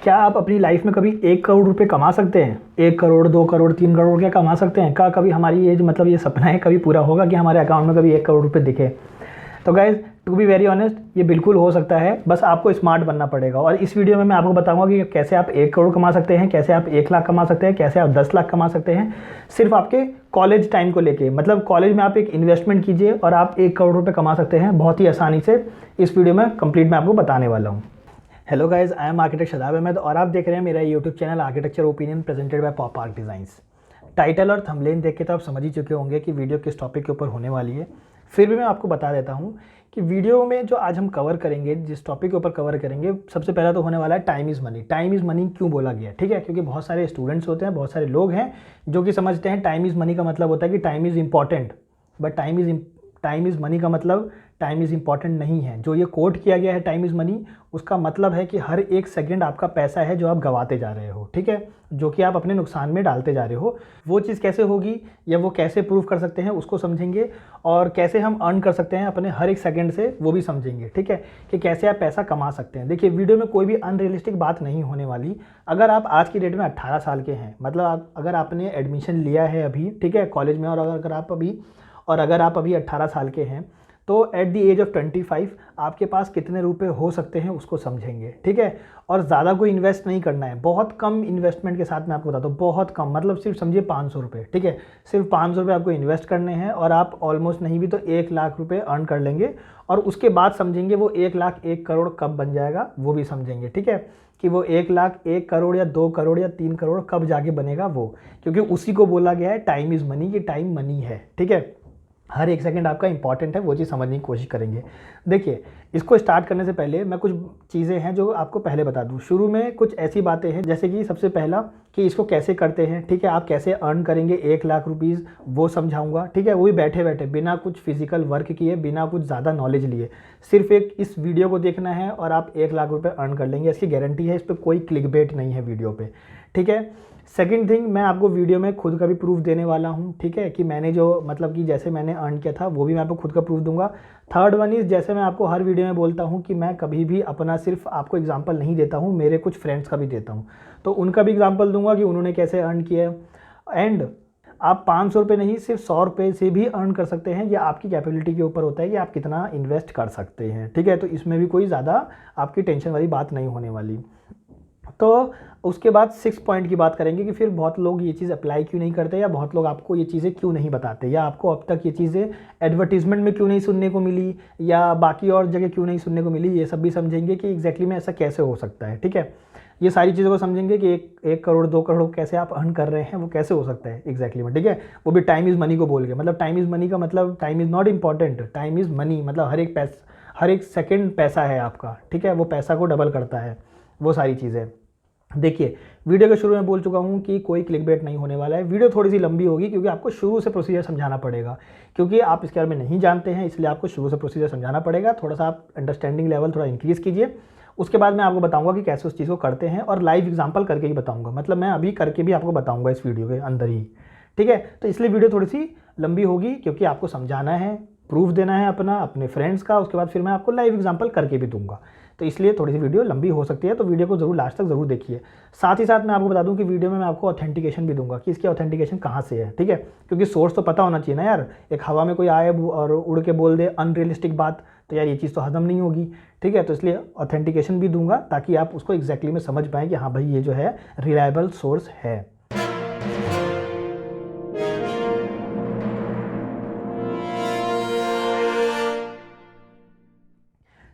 क्या आप अपनी लाइफ में कभी 1 करोड़ रुपए कमा सकते हैं? 1 करोड़, 2 करोड़, 3 करोड़ क्या कमा सकते हैं? क्या कभी हमारी ये मतलब ये सपना है कभी पूरा होगा कि हमारे अकाउंट में कभी 1 करोड़ रुपए दिखे? तो guys, to be very honest, ये बिल्कुल हो सकता है, बस आपको स्मार्ट बनना पड़ेगा। और इस वीडियो में मैं आपको बताऊंगा कि कैसे आप 1 करोड़ कमा सकते हैं, कैसे आप 1 लाख कमा सकते हैं, कैसे आप 10 लाख कमा सकते हैं, सिर्फ आपके कॉलेज टाइम को लेके। मतलब कॉलेज में आप एक इन्वेस्टमेंट कीजिए और आप 1 करोड़ रुपए कमा सकते हैं बहुत ही आसानी से। इस वीडियो में कंप्लीट मैं आपको बताने वाला हूँ। Hello guys, I am architect Shadab Ahmad और आप देख रहे हैं मेरा YouTube channel Architecture Opinion presented by Pop Arc Designs. Title और थंबनेल देख के तो आप समझ ही चुके होंगे कि वीडियो किस टॉपिक के ऊपर होने वाली है। फिर भी मैं आपको बता देता हूँ कि वीडियो में जो आज हम कवर करेंगे, जिस टॉपिक के ऊपर कवर करेंगे, सबसे पहला तो होने वाला है time is money. Time is money क्यों बोला गया, ठीक है? क्योंकि बहुत सारे स्टूडेंट्स होते हैं, बहुत सारे लोग हैं जो कि समझते हैं टाइम इज़ मनी का मतलब होता है कि time is important, but time is money का मतलब टाइम इज़ इंपॉर्टेंट नहीं है। जो ये कोट किया गया है टाइम इज़ मनी, उसका मतलब है कि हर एक सेकंड आपका पैसा है जो आप गंवाते जा रहे हो, ठीक है? जो कि आप अपने नुकसान में डालते जा रहे हो। वो चीज़ कैसे होगी या वो कैसे प्रूव कर सकते हैं उसको समझेंगे, और कैसे हम अर्न कर सकते हैं अपने हर एक सेकंड से वो भी समझेंगे, ठीक है? कि कैसे आप पैसा कमा सकते हैं। देखिए, वीडियो में कोई भी अनरियलिस्टिक बात नहीं होने वाली। अगर आप आज की डेट में 18 साल के हैं, मतलब अगर आपने एडमिशन लिया है अभी, ठीक है, कॉलेज में, और अगर आप अभी 18 साल के हैं, तो एट द एज ऑफ 25 आपके पास कितने रुपए हो सकते हैं उसको समझेंगे, ठीक है? और ज़्यादा कोई इन्वेस्ट नहीं करना है, बहुत कम इन्वेस्टमेंट के साथ मैं आपको बताता हूँ, बहुत कम, मतलब सिर्फ समझिए 500 रुपये, ठीक है? सिर्फ 500 रुपये आपको इन्वेस्ट करने हैं और आप ऑलमोस्ट नहीं भी तो 1 लाख रुपये अर्न कर लेंगे। और उसके बाद समझेंगे वो 1 लाख 1 करोड़ कब बन जाएगा, वो भी समझेंगे, ठीक है? कि वो 1 लाख 1 करोड़ या 2 करोड़ या 3 करोड़ कब जाके बनेगा वो, क्योंकि उसी को बोला गया है टाइम इज़ मनी, कि टाइम मनी है, ठीक है? हर एक सेकंड आपका इंपॉर्टेंट है, वो चीज़ समझने की कोशिश करेंगे। देखिए, इसको स्टार्ट करने से पहले मैं कुछ चीज़ें हैं जो आपको पहले बता दूं। शुरू में कुछ ऐसी बातें हैं, जैसे कि सबसे पहला कि इसको कैसे करते हैं, ठीक है? आप कैसे अर्न करेंगे 1 लाख रुपीज़, वो समझाऊंगा, ठीक है? वो भी बैठे बैठे, बिना कुछ फिजिकल वर्क किए, बिना कुछ ज़्यादा नॉलेज लिए। सिर्फ एक इस वीडियो को देखना है और आप 1 लाख रुपये अर्न कर लेंगे, इसकी गारंटी है। इस पर कोई क्लिकबेट नहीं है वीडियो पे, ठीक है? सेकंड थिंग, मैं आपको वीडियो में खुद का भी प्रूफ देने वाला हूँ, ठीक है? कि मैंने जो मतलब कि जैसे मैंने अर्न किया था वो भी मैं आपको खुद का प्रूफ दूंगा। थर्ड वन इज़, जैसे मैं आपको हर वीडियो में बोलता हूँ कि मैं कभी भी अपना सिर्फ आपको एग्जांपल नहीं देता हूँ, मेरे कुछ फ्रेंड्स का भी देता हूँ, तो उनका भी एग्जांपल दूंगा कि उन्होंने कैसे अर्न किया है। एंड आप 500 रुपये नहीं, सिर्फ 100 रुपये से भी अर्न कर सकते हैं। ये आपकी कैपेबिलिटी के ऊपर होता है कि आप कितना इन्वेस्ट कर सकते हैं, ठीक है? तो इसमें भी कोई ज़्यादा आपकी टेंशन वाली बात नहीं होने वाली। तो उसके बाद 6 पॉइंट की बात करेंगे कि फिर बहुत लोग ये चीज़ अप्लाई क्यों नहीं करते, या बहुत लोग आपको ये चीज़ें क्यों नहीं बताते, या आपको अब तक ये चीज़ें एडवर्टीजमेंट में क्यों नहीं सुनने को मिली, या बाकी और जगह क्यों नहीं सुनने को मिली। ये सब भी समझेंगे कि एग्जैक्टली में ऐसा कैसे हो सकता है, ठीक है? ये सारी चीज़ों को समझेंगे कि एक करोड़ 2 करोड़ कैसे आप अर्न कर रहे हैं, वो कैसे हो सकता है एग्जैक्टली में, ठीक है? वो भी टाइम इज़ मनी को बोल के। मतलब टाइम इज़ मनी का मतलब time is not important, time is money, मतलब हर एक सेकेंड पैसा है आपका, ठीक है? वो पैसा को डबल करता है, वो सारी चीज़ें। देखिए, वीडियो के शुरू में बोल चुका हूँ कि कोई क्लिकबेट नहीं होने वाला है। वीडियो थोड़ी सी लंबी होगी क्योंकि आपको शुरू से प्रोसीजर समझाना पड़ेगा, क्योंकि आप इसके बारे में नहीं जानते हैं, इसलिए आपको शुरू से प्रोसीजर समझाना पड़ेगा। थोड़ा सा आप अंडरस्टैंडिंग लेवल थोड़ा इंक्रीज़ कीजिए। उसके बाद मैं आपको बताऊंगा कि कैसे उस चीज़ को करते हैं, और लाइव एग्जाम्पल करके ही बताऊँगा। मतलब मैं अभी करके भी आपको बताऊँगा इस वीडियो के अंदर ही, ठीक है? तो इसलिए वीडियो थोड़ी सी लंबी होगी, क्योंकि आपको समझाना है, प्रूफ देना है अपने फ्रेंड्स का। उसके बाद फिर मैं आपको लाइव एग्जाम्पल करके भी दूंगा, तो इसलिए थोड़ी सी वीडियो लंबी हो सकती है। तो वीडियो को जरूर लास्ट तक जरूर देखिए। साथ ही साथ मैं आपको बता दूं कि वीडियो में मैं आपको ऑथेंटिकेशन भी दूंगा कि इसकी ऑथेंटिकेशन कहाँ से है, ठीक है? क्योंकि सोर्स तो पता होना चाहिए ना यार। एक हवा में कोई आए और उड़ के बोल दे अनरियलिस्टिक बात, तो यार ये चीज़ तो हजम नहीं होगी, ठीक है? तो इसलिए ऑथेंटिकेशन भी दूंगा ताकि आप उसको एग्जैक्टली में समझ पाएँ कि हाँ भाई, ये जो है रिलायबल सोर्स है।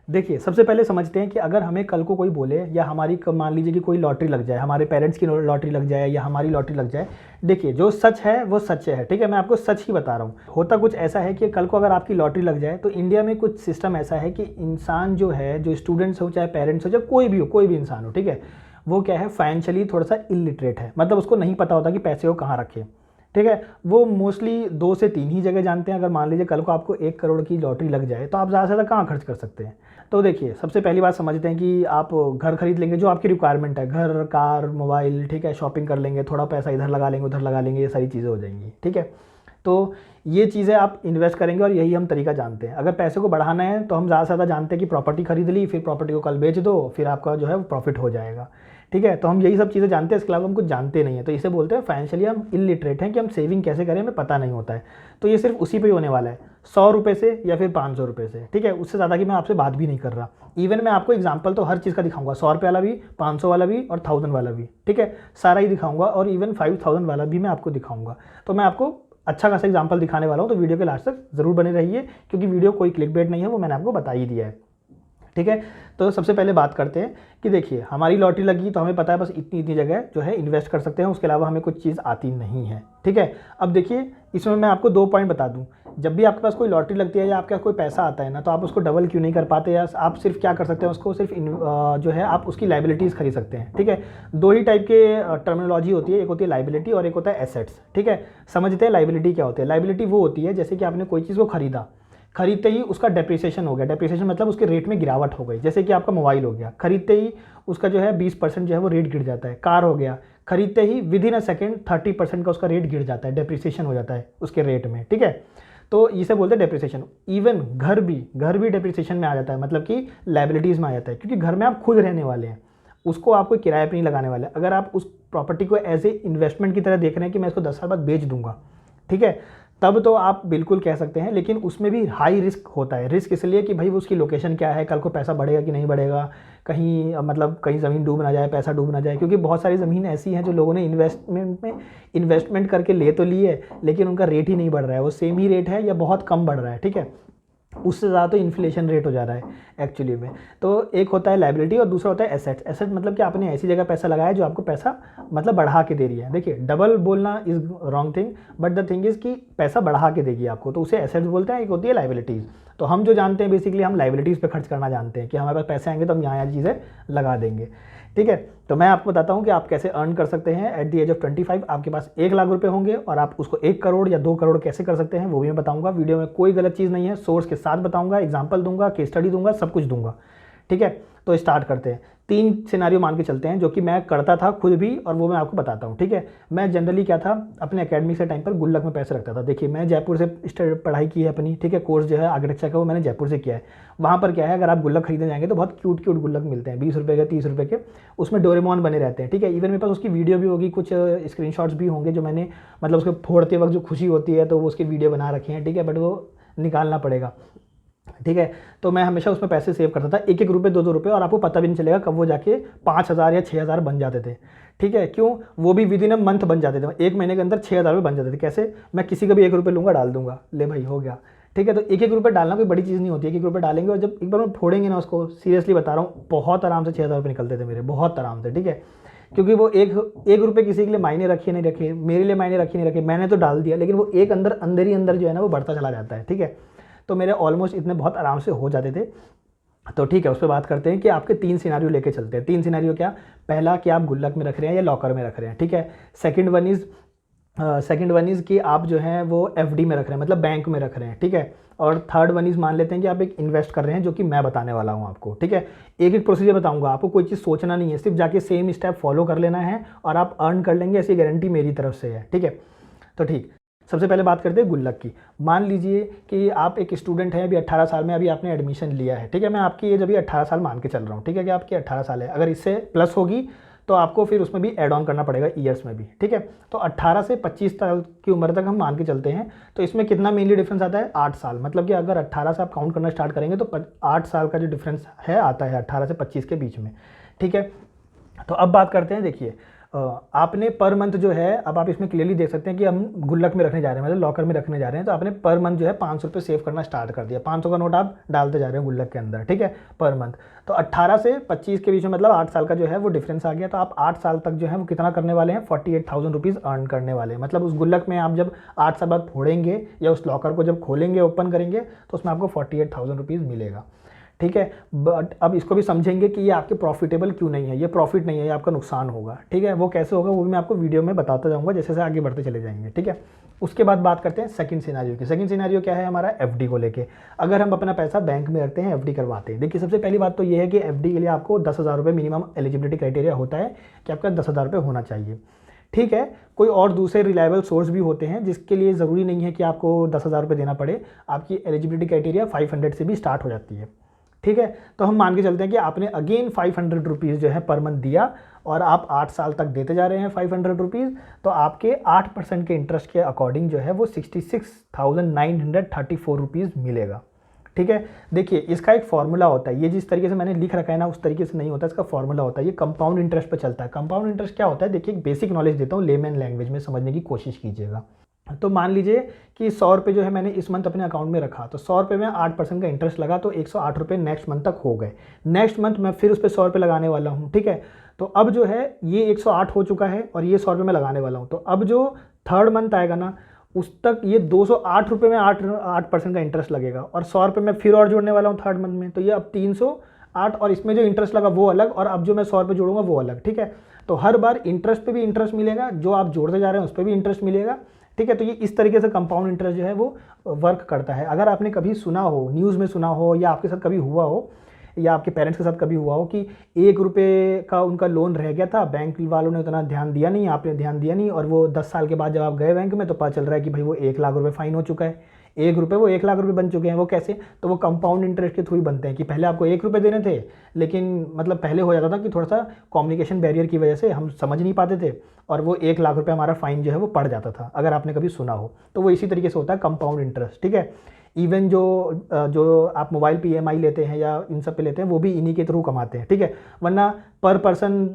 देखिए, सबसे पहले समझते हैं कि अगर हमें कल को कोई बोले, या हमारी मान लीजिए कि कोई लॉटरी लग जाए, हमारे पेरेंट्स की लॉटरी लग जाए, या हमारी लॉटरी लग जाए। देखिए, जो सच है वो सच है, ठीक है? मैं आपको सच ही बता रहा हूँ। होता कुछ ऐसा है कि कल को अगर आपकी लॉटरी लग जाए, तो इंडिया में कुछ सिस्टम ऐसा है कि इंसान जो है, जो स्टूडेंट्स हो, चाहे पेरेंट्स हो, चाहे कोई भी हो, कोई भी इंसान हो, ठीक है, वो क्या है, फाइनेंशियली थोड़ा सा इलिटरेट है। मतलब उसको नहीं पता होता कि पैसे को कहाँ रखें, ठीक है? वो मोस्टली 2 से 3 ही जगह जानते हैं। अगर मान लीजिए कल को आपको 1 करोड़ की लॉटरी लग जाए, तो आप ज़्यादा से ज़्यादा कहाँ खर्च कर सकते हैं? तो देखिए, सबसे पहली बात समझते हैं कि आप घर खरीद लेंगे, जो आपकी रिक्वायरमेंट है, घर, कार, मोबाइल, ठीक है? शॉपिंग कर लेंगे, थोड़ा पैसा इधर लगा लेंगे, उधर लगा लेंगे, ये सारी चीज़ें हो जाएंगी, ठीक है? तो ये चीज़ें आप इन्वेस्ट करेंगे, और यही हम तरीका जानते हैं। अगर पैसे को बढ़ाना है तो हम ज़्यादा से ज़्यादा जानते हैं कि प्रॉपर्टी खरीद ली, फिर प्रॉपर्टी को कल बेच दो, फिर आपका जो है वो प्रॉफिट हो जाएगा, ठीक है। तो हम यही सब चीज़ें जानते हैं, इसके अलावा हम कुछ जानते नहीं है, तो इसे बोलते हैं फाइनेंशियली हम इलिटरेट हैं, कि हम सेविंग कैसे करें हमें पता नहीं होता है। तो ये सिर्फ उसी पे ही होने वाला है, 100 रुपये से या फिर 500 रुपये से, ठीक है। उससे ज़्यादा की मैं आपसे बात भी नहीं कर रहा। इवन मैं आपको एग्जाम्पल तो हर चीज़ का दिखाऊंगा, 100 रुपये वाला भी, 500 वाला भी और 1000 वाला भी, ठीक है, सारा ही दिखाऊंगा, और इवन 5000 वाला भी मैं आपको दिखाऊंगा। तो मैं आपको अच्छा खासा एग्जाम्पल दिखाने वाला हूँ, तो वीडियो के लास्ट तक जरूर बने रहिए, क्योंकि वीडियो कोई क्लिक बेट नहीं है, वो मैंने आपको बता ही दिया है, ठीक है। तो सबसे पहले बात करते हैं कि देखिए हमारी लॉटरी लगी तो हमें पता है बस इतनी इतनी जगह जो है इन्वेस्ट कर सकते हैं, उसके अलावा हमें कुछ चीज़ आती नहीं है, ठीक है। अब देखिए इसमें मैं आपको 2 पॉइंट बता दूं, जब भी आपके पास कोई लॉटरी लगती है या आपके पास कोई पैसा आता है ना, तो आप उसको डबल क्यों नहीं कर पाते, या आप सिर्फ क्या कर सकते हैं, उसको सिर्फ जो है आप उसकी लाइबिलिटीज़ खरीद सकते हैं, ठीक है। 2 ही टाइप के टर्मिनोलॉजी होती है, एक होती है लाइबिलिटी और एक होता है एसेट्स, ठीक है। समझते हैं लाइबिलिटी क्या होती है। लाइबिलिटी वो होती है जैसे कि आपने कोई चीज़ को खरीदा, खरीदते ही उसका डेप्रिसिएशन हो गया, डेप्रिसिएशन मतलब उसके रेट में गिरावट हो गई, जैसे कि आपका मोबाइल हो गया, खरीदते ही उसका जो है 20% जो है वो रेट गिर जाता है। कार हो गया, खरीदते ही विद इन अ सेकेंड 30% का उसका रेट गिर जाता है, डेप्रिसिएशन हो जाता है उसके रेट में, ठीक है। तो इसे बोलते हैं डेप्रिसिएशन। इवन घर भी डेप्रिसिएशन में आ जाता है, मतलब कि लाइबिलिटीज़ में आ जाता है, क्योंकि घर में आप खुद रहने वाले हैं, उसको आप कोई किराए पर नहीं लगाने वाले। अगर आप उस प्रॉपर्टी को एज ए इन्वेस्टमेंट की तरह देख रहे हैं कि मैं इसको 10 साल बाद बेच दूंगा, ठीक है, तब तो आप बिल्कुल कह सकते हैं, लेकिन उसमें भी हाई रिस्क होता है। रिस्क इसलिए कि भाई वो उसकी लोकेशन क्या है, कल को पैसा बढ़ेगा कि नहीं बढ़ेगा, कहीं मतलब कहीं ज़मीन डूब ना जाए, पैसा डूब ना जाए, क्योंकि बहुत सारी ज़मीन ऐसी हैं जो लोगों ने इन्वेस्टमेंट करके ले तो ली है, लेकिन उनका रेट ही नहीं बढ़ रहा है, वो सेम ही रेट है या बहुत कम बढ़ रहा है, ठीक है। उससे ज़्यादा तो इन्फ्लेशन रेट हो जा रहा है एक्चुअली में। तो एक होता है लाइबिलिटी और दूसरा होता है एसेट्स। एसेट मतलब कि आपने ऐसी जगह पैसा लगाया जो आपको पैसा मतलब बढ़ा के दे रही है। देखिए डबल बोलना is wrong thing, but the thing is कि पैसा बढ़ा के देगी आपको, तो उसे एसेट्स बोलते हैं। एक होती है लाइबिलिटीज़। तो हम जो जानते हैं बेसिकली हम लाइबिलिटीज़ पे खर्च करना जानते हैं, कि हमारे पास पैसे आएंगे तो हम यहाँ चीज़ें लगा देंगे, ठीक है। तो मैं आपको बताता हूँ कि आप कैसे अर्न कर सकते हैं। एट द एज ऑफ 25 आपके पास 1 लाख रुपए होंगे, और आप उसको 1 करोड़ या 2 करोड़ कैसे कर सकते हैं वो भी मैं बताऊंगा। वीडियो में कोई गलत चीज़ नहीं है, सोर्स के साथ बताऊंगा, एग्जाम्पल दूंगा, केस स्टडी दूंगा, सब कुछ दूंगा, ठीक है। तो स्टार्ट करते हैं। 3 सिनेरियो मान के चलते हैं जो कि मैं करता था खुद भी, और वो मैं आपको बताता हूँ, ठीक है। मैं जनरली क्या था, अपने एकेडमी से टाइम पर गुल्लक में पैसे रखता था। देखिए मैं जयपुर से पढ़ाई की है अपनी, ठीक है, कोर्स जो है आर्किटेक्चर का वो मैंने जयपुर से किया है। वहाँ पर क्या है, अगर आप गुल्लक खरीदने जाएंगे तो बहुत क्यूट गुल्लक मिलते हैं, 20 रुपये के, 30 रुपये के, उसमें डोरेमोन बने रहते हैं, ठीक है। इवन मेरे पास उसकी वीडियो भी होगी, कुछ स्क्रीनशॉट्स भी होंगे जो मैंने मतलब उसको फोड़ते वक्त जो खुशी होती है तो वो उसकी वीडियो बना रखे हैं, ठीक है, बट वो निकालना पड़ेगा, ठीक है। तो मैं हमेशा उसमें पैसे सेव करता था, 1-1 रुपये 2-2 रुपये, और आपको पता भी नहीं चलेगा कब वो जाके 5000 या 6000 बन जाते थे, ठीक है। क्यों, वो भी विद इन अ मंथ बन जाते थे, 1 महीने के अंदर 6000 रुपये बन जाते थे। कैसे, मैं किसी का भी 1 रुपये लूँगा, डाल दूंगा, ले भाई हो गया, ठीक है। तो 1-1 रुपये डालना कोई बड़ी चीज़ नहीं होती है। 1-1 रुपये डालेंगे और जब एक बार फोड़ेंगे ना उसको, सीरियसली बता रहा हूँ, बहुत आराम से 6000 रुपये निकलते थे मेरे, बहुत आराम से, ठीक है। क्योंकि वो एक रुपये किसी के लिए मायने रखे नहीं रखे, मेरे लिए मायने रखे नहीं रखे, मैंने तो डाल दिया, लेकिन वो एक अंदर ही अंदर जो है ना वो बढ़ता चला जाता है, ठीक है। तो मेरे ऑलमोस्ट इतने बहुत आराम से हो जाते थे। तो ठीक है, उस पर बात करते हैं कि आपके 3 सिनेरियो लेके चलते हैं। 3 सिनेरियो क्या, पहला कि आप गुल्लक में रख रहे हैं या लॉकर में रख रहे हैं, ठीक है। सेकंड वन इज़ कि आप जो है वो एफडी में रख रहे हैं, मतलब बैंक में रख रहे हैं, ठीक है। और थर्ड वन इज़ मान लेते हैं कि आप एक इन्वेस्ट कर रहे हैं, जो कि मैं बताने वाला हूँ आपको, ठीक है। एक प्रोसीजर बताऊंगा आपको, कोई चीज़ सोचना नहीं है, सिर्फ जाके सेम स्टेप फॉलो कर लेना है और आप अर्न कर लेंगे, ऐसी गारंटी मेरी तरफ से है, ठीक है। तो ठीक, सबसे पहले बात करते हैं गुल्लक की। मान लीजिए कि आप एक स्टूडेंट हैं, अभी 18 साल में अभी आपने एडमिशन लिया है, ठीक है। मैं आपकी एज अभी 18 साल मान के चल रहा हूँ, ठीक है, कि आपकी 18 साल है। अगर इससे प्लस होगी तो आपको फिर उसमें भी ऐड ऑन करना पड़ेगा ईयर्स में भी, ठीक है। तो 18 से 25 साल की उम्र तक हम मान के चलते हैं। तो इसमें कितना मेनली डिफरेंस आता है, 8 साल। मतलब कि अगर 18 से आप काउंट करना स्टार्ट करेंगे तो 8 साल का जो डिफरेंस है आता है 18 से 25 के बीच में, ठीक है। तो अब बात करते हैं, देखिए आपने पर मंथ जो है, अब आप इसमें क्लियरली देख सकते हैं कि हम गुल्लक में रखने जा रहे हैं, मतलब लॉकर में रखने जा रहे हैं। तो आपने पर मंथ जो है 500 रुपये सेव करना स्टार्ट कर दिया, 500 का नोट आप डालते जा रहे हैं गुल्लक के अंदर, ठीक है, पर मंथ। तो 18 से 25 के बीच में मतलब 8 साल का जो है वो डिफरेंस आ गया। तो आप 8 साल तक जो है वो कितना करने वाले हैं, 48,000 रुपीज़ अर्न करने वाले हैं। मतलब उस गुल्लक में आप जब 8 साल बाद फोड़ेंगे या उस लॉकर को जब खोलेंगे, ओपन करेंगे, तो उसमें आपको 48,000 रुपीज़ मिलेगा, ठीक है। बट अब इसको भी समझेंगे कि ये आपके प्रॉफिटेबल क्यों नहीं है, ये प्रॉफिट नहीं है, ये आपका नुकसान होगा, ठीक है। वो कैसे होगा वो भी मैं आपको वीडियो में बताता जाऊंगा जैसे जैसे आगे बढ़ते चले जाएंगे, ठीक है। उसके बाद बात करते हैं सेकंड सिनेरियो की। सेकंड सिनेरियो क्या है हमारा, एफडी को लेके। अगर हम अपना पैसा बैंक में रखते हैं, एफडी करवाते हैं। देखिए सबसे पहली बात तो ये है कि एफडी के लिए आपको 10,000 रुपये मिनिमम एलिजिबिलिटी क्राइटेरिया होता है कि आपका 10,000 रुपये होना चाहिए, ठीक है। कोई और दूसरे रिलायबल सोर्स भी होते हैं जिसके लिए ज़रूरी नहीं है कि आपको 10,000 रुपये देना पड़े। आपकी एलिजिबिलिटी क्राइटेरिया 500 से भी स्टार्ट हो जाती है, ठीक है। तो हम मान के चलते हैं कि आपने अगेन 500 रुपीज़ जो है पर मंथ दिया और आप 8 साल तक देते जा रहे हैं 500 रुपीज़, तो आपके 8% के इंटरेस्ट के अकॉर्डिंग जो है वो 66,934 रुपीज़ मिलेगा। ठीक है, देखिए इसका एक फॉर्मूला होता है, ये जिस तरीके से मैंने लिख रखा है ना उस तरीके से नहीं होता, इसका फॉर्मूला होता है, ये कंपाउंड इंटरेस्ट पे चलता है। कंपाउंड इंटरेस्ट क्या होता है, देखिए एक बेसिक नॉलेज देता हूँ, लेमैन लैंग्वेज में समझने की कोशिश कीजिएगा। तो मान लीजिए कि 100 रुपये जो है मैंने इस मंथ अपने अकाउंट में रखा, तो 100 रुपये में 8% का इंटरेस्ट लगा, तो 108 रुपये नेक्स्ट मंथ तक हो गए। नेक्स्ट मंथ मैं फिर उस पर 100 रुपये लगाने वाला हूँ। ठीक है, तो अब जो है ये 108 हो चुका है और ये 100 रुपये में लगाने वाला हूँ, तो अब जो थर्ड मंथ आएगा ना उस तक ये 208 रुपये में 8% का इंटरेस्ट लगेगा, और 100 रुपये में फिर और जोड़ने वाला हूँ थर्ड मंथ में, तो ये अब 308, और इसमें जो इंटरेस्ट लगा वो अलग, और अब जो मैं 100 रुपये जोड़ूंगा वो अलग। ठीक है, तो हर बार इंटरेस्ट पे भी इंटरेस्ट मिलेगा, जो आप जोड़ते जा रहे हैं उस पर भी इंटरेस्ट मिलेगा। ठीक है, तो ये इस तरीके से कंपाउंड इंटरेस्ट जो है वो वर्क करता है। अगर आपने कभी सुना हो, न्यूज़ में सुना हो, या आपके साथ कभी हुआ हो, या आपके पेरेंट्स के साथ कभी हुआ हो कि 1 रुपये का उनका लोन रह गया था, बैंक वालों ने उतना ध्यान दिया नहीं, आपने ध्यान दिया नहीं, और वो 10 साल के बाद जब आप गए बैंक में तो पता चल रहा है कि भाई वो 1 लाख रुपये फाइन हो चुका है, 1 रुपये वो 1 लाख रुपये बन चुके हैं। वो कैसे, तो वो कंपाउंड इंटरेस्ट के थ्रू ही बनते हैं कि पहले आपको 1 रुपये देने थे, लेकिन मतलब पहले हो जाता था कि थोड़ा सा कम्युनिकेशन बैरियर की वजह से हम समझ नहीं पाते थे, और वो 1 लाख रुपये हमारा फाइन जो है वो पड़ जाता था, अगर आपने कभी सुना हो। तो वो इसी तरीके से होता है कंपाउंड इंटरेस्ट। ठीक है, इवन जो आप मोबाइल पे EMI लेते हैं या इन सब पे लेते हैं, वो भी इन्हीं के थ्रू कमाते हैं। ठीक है, वरना पर पर्सन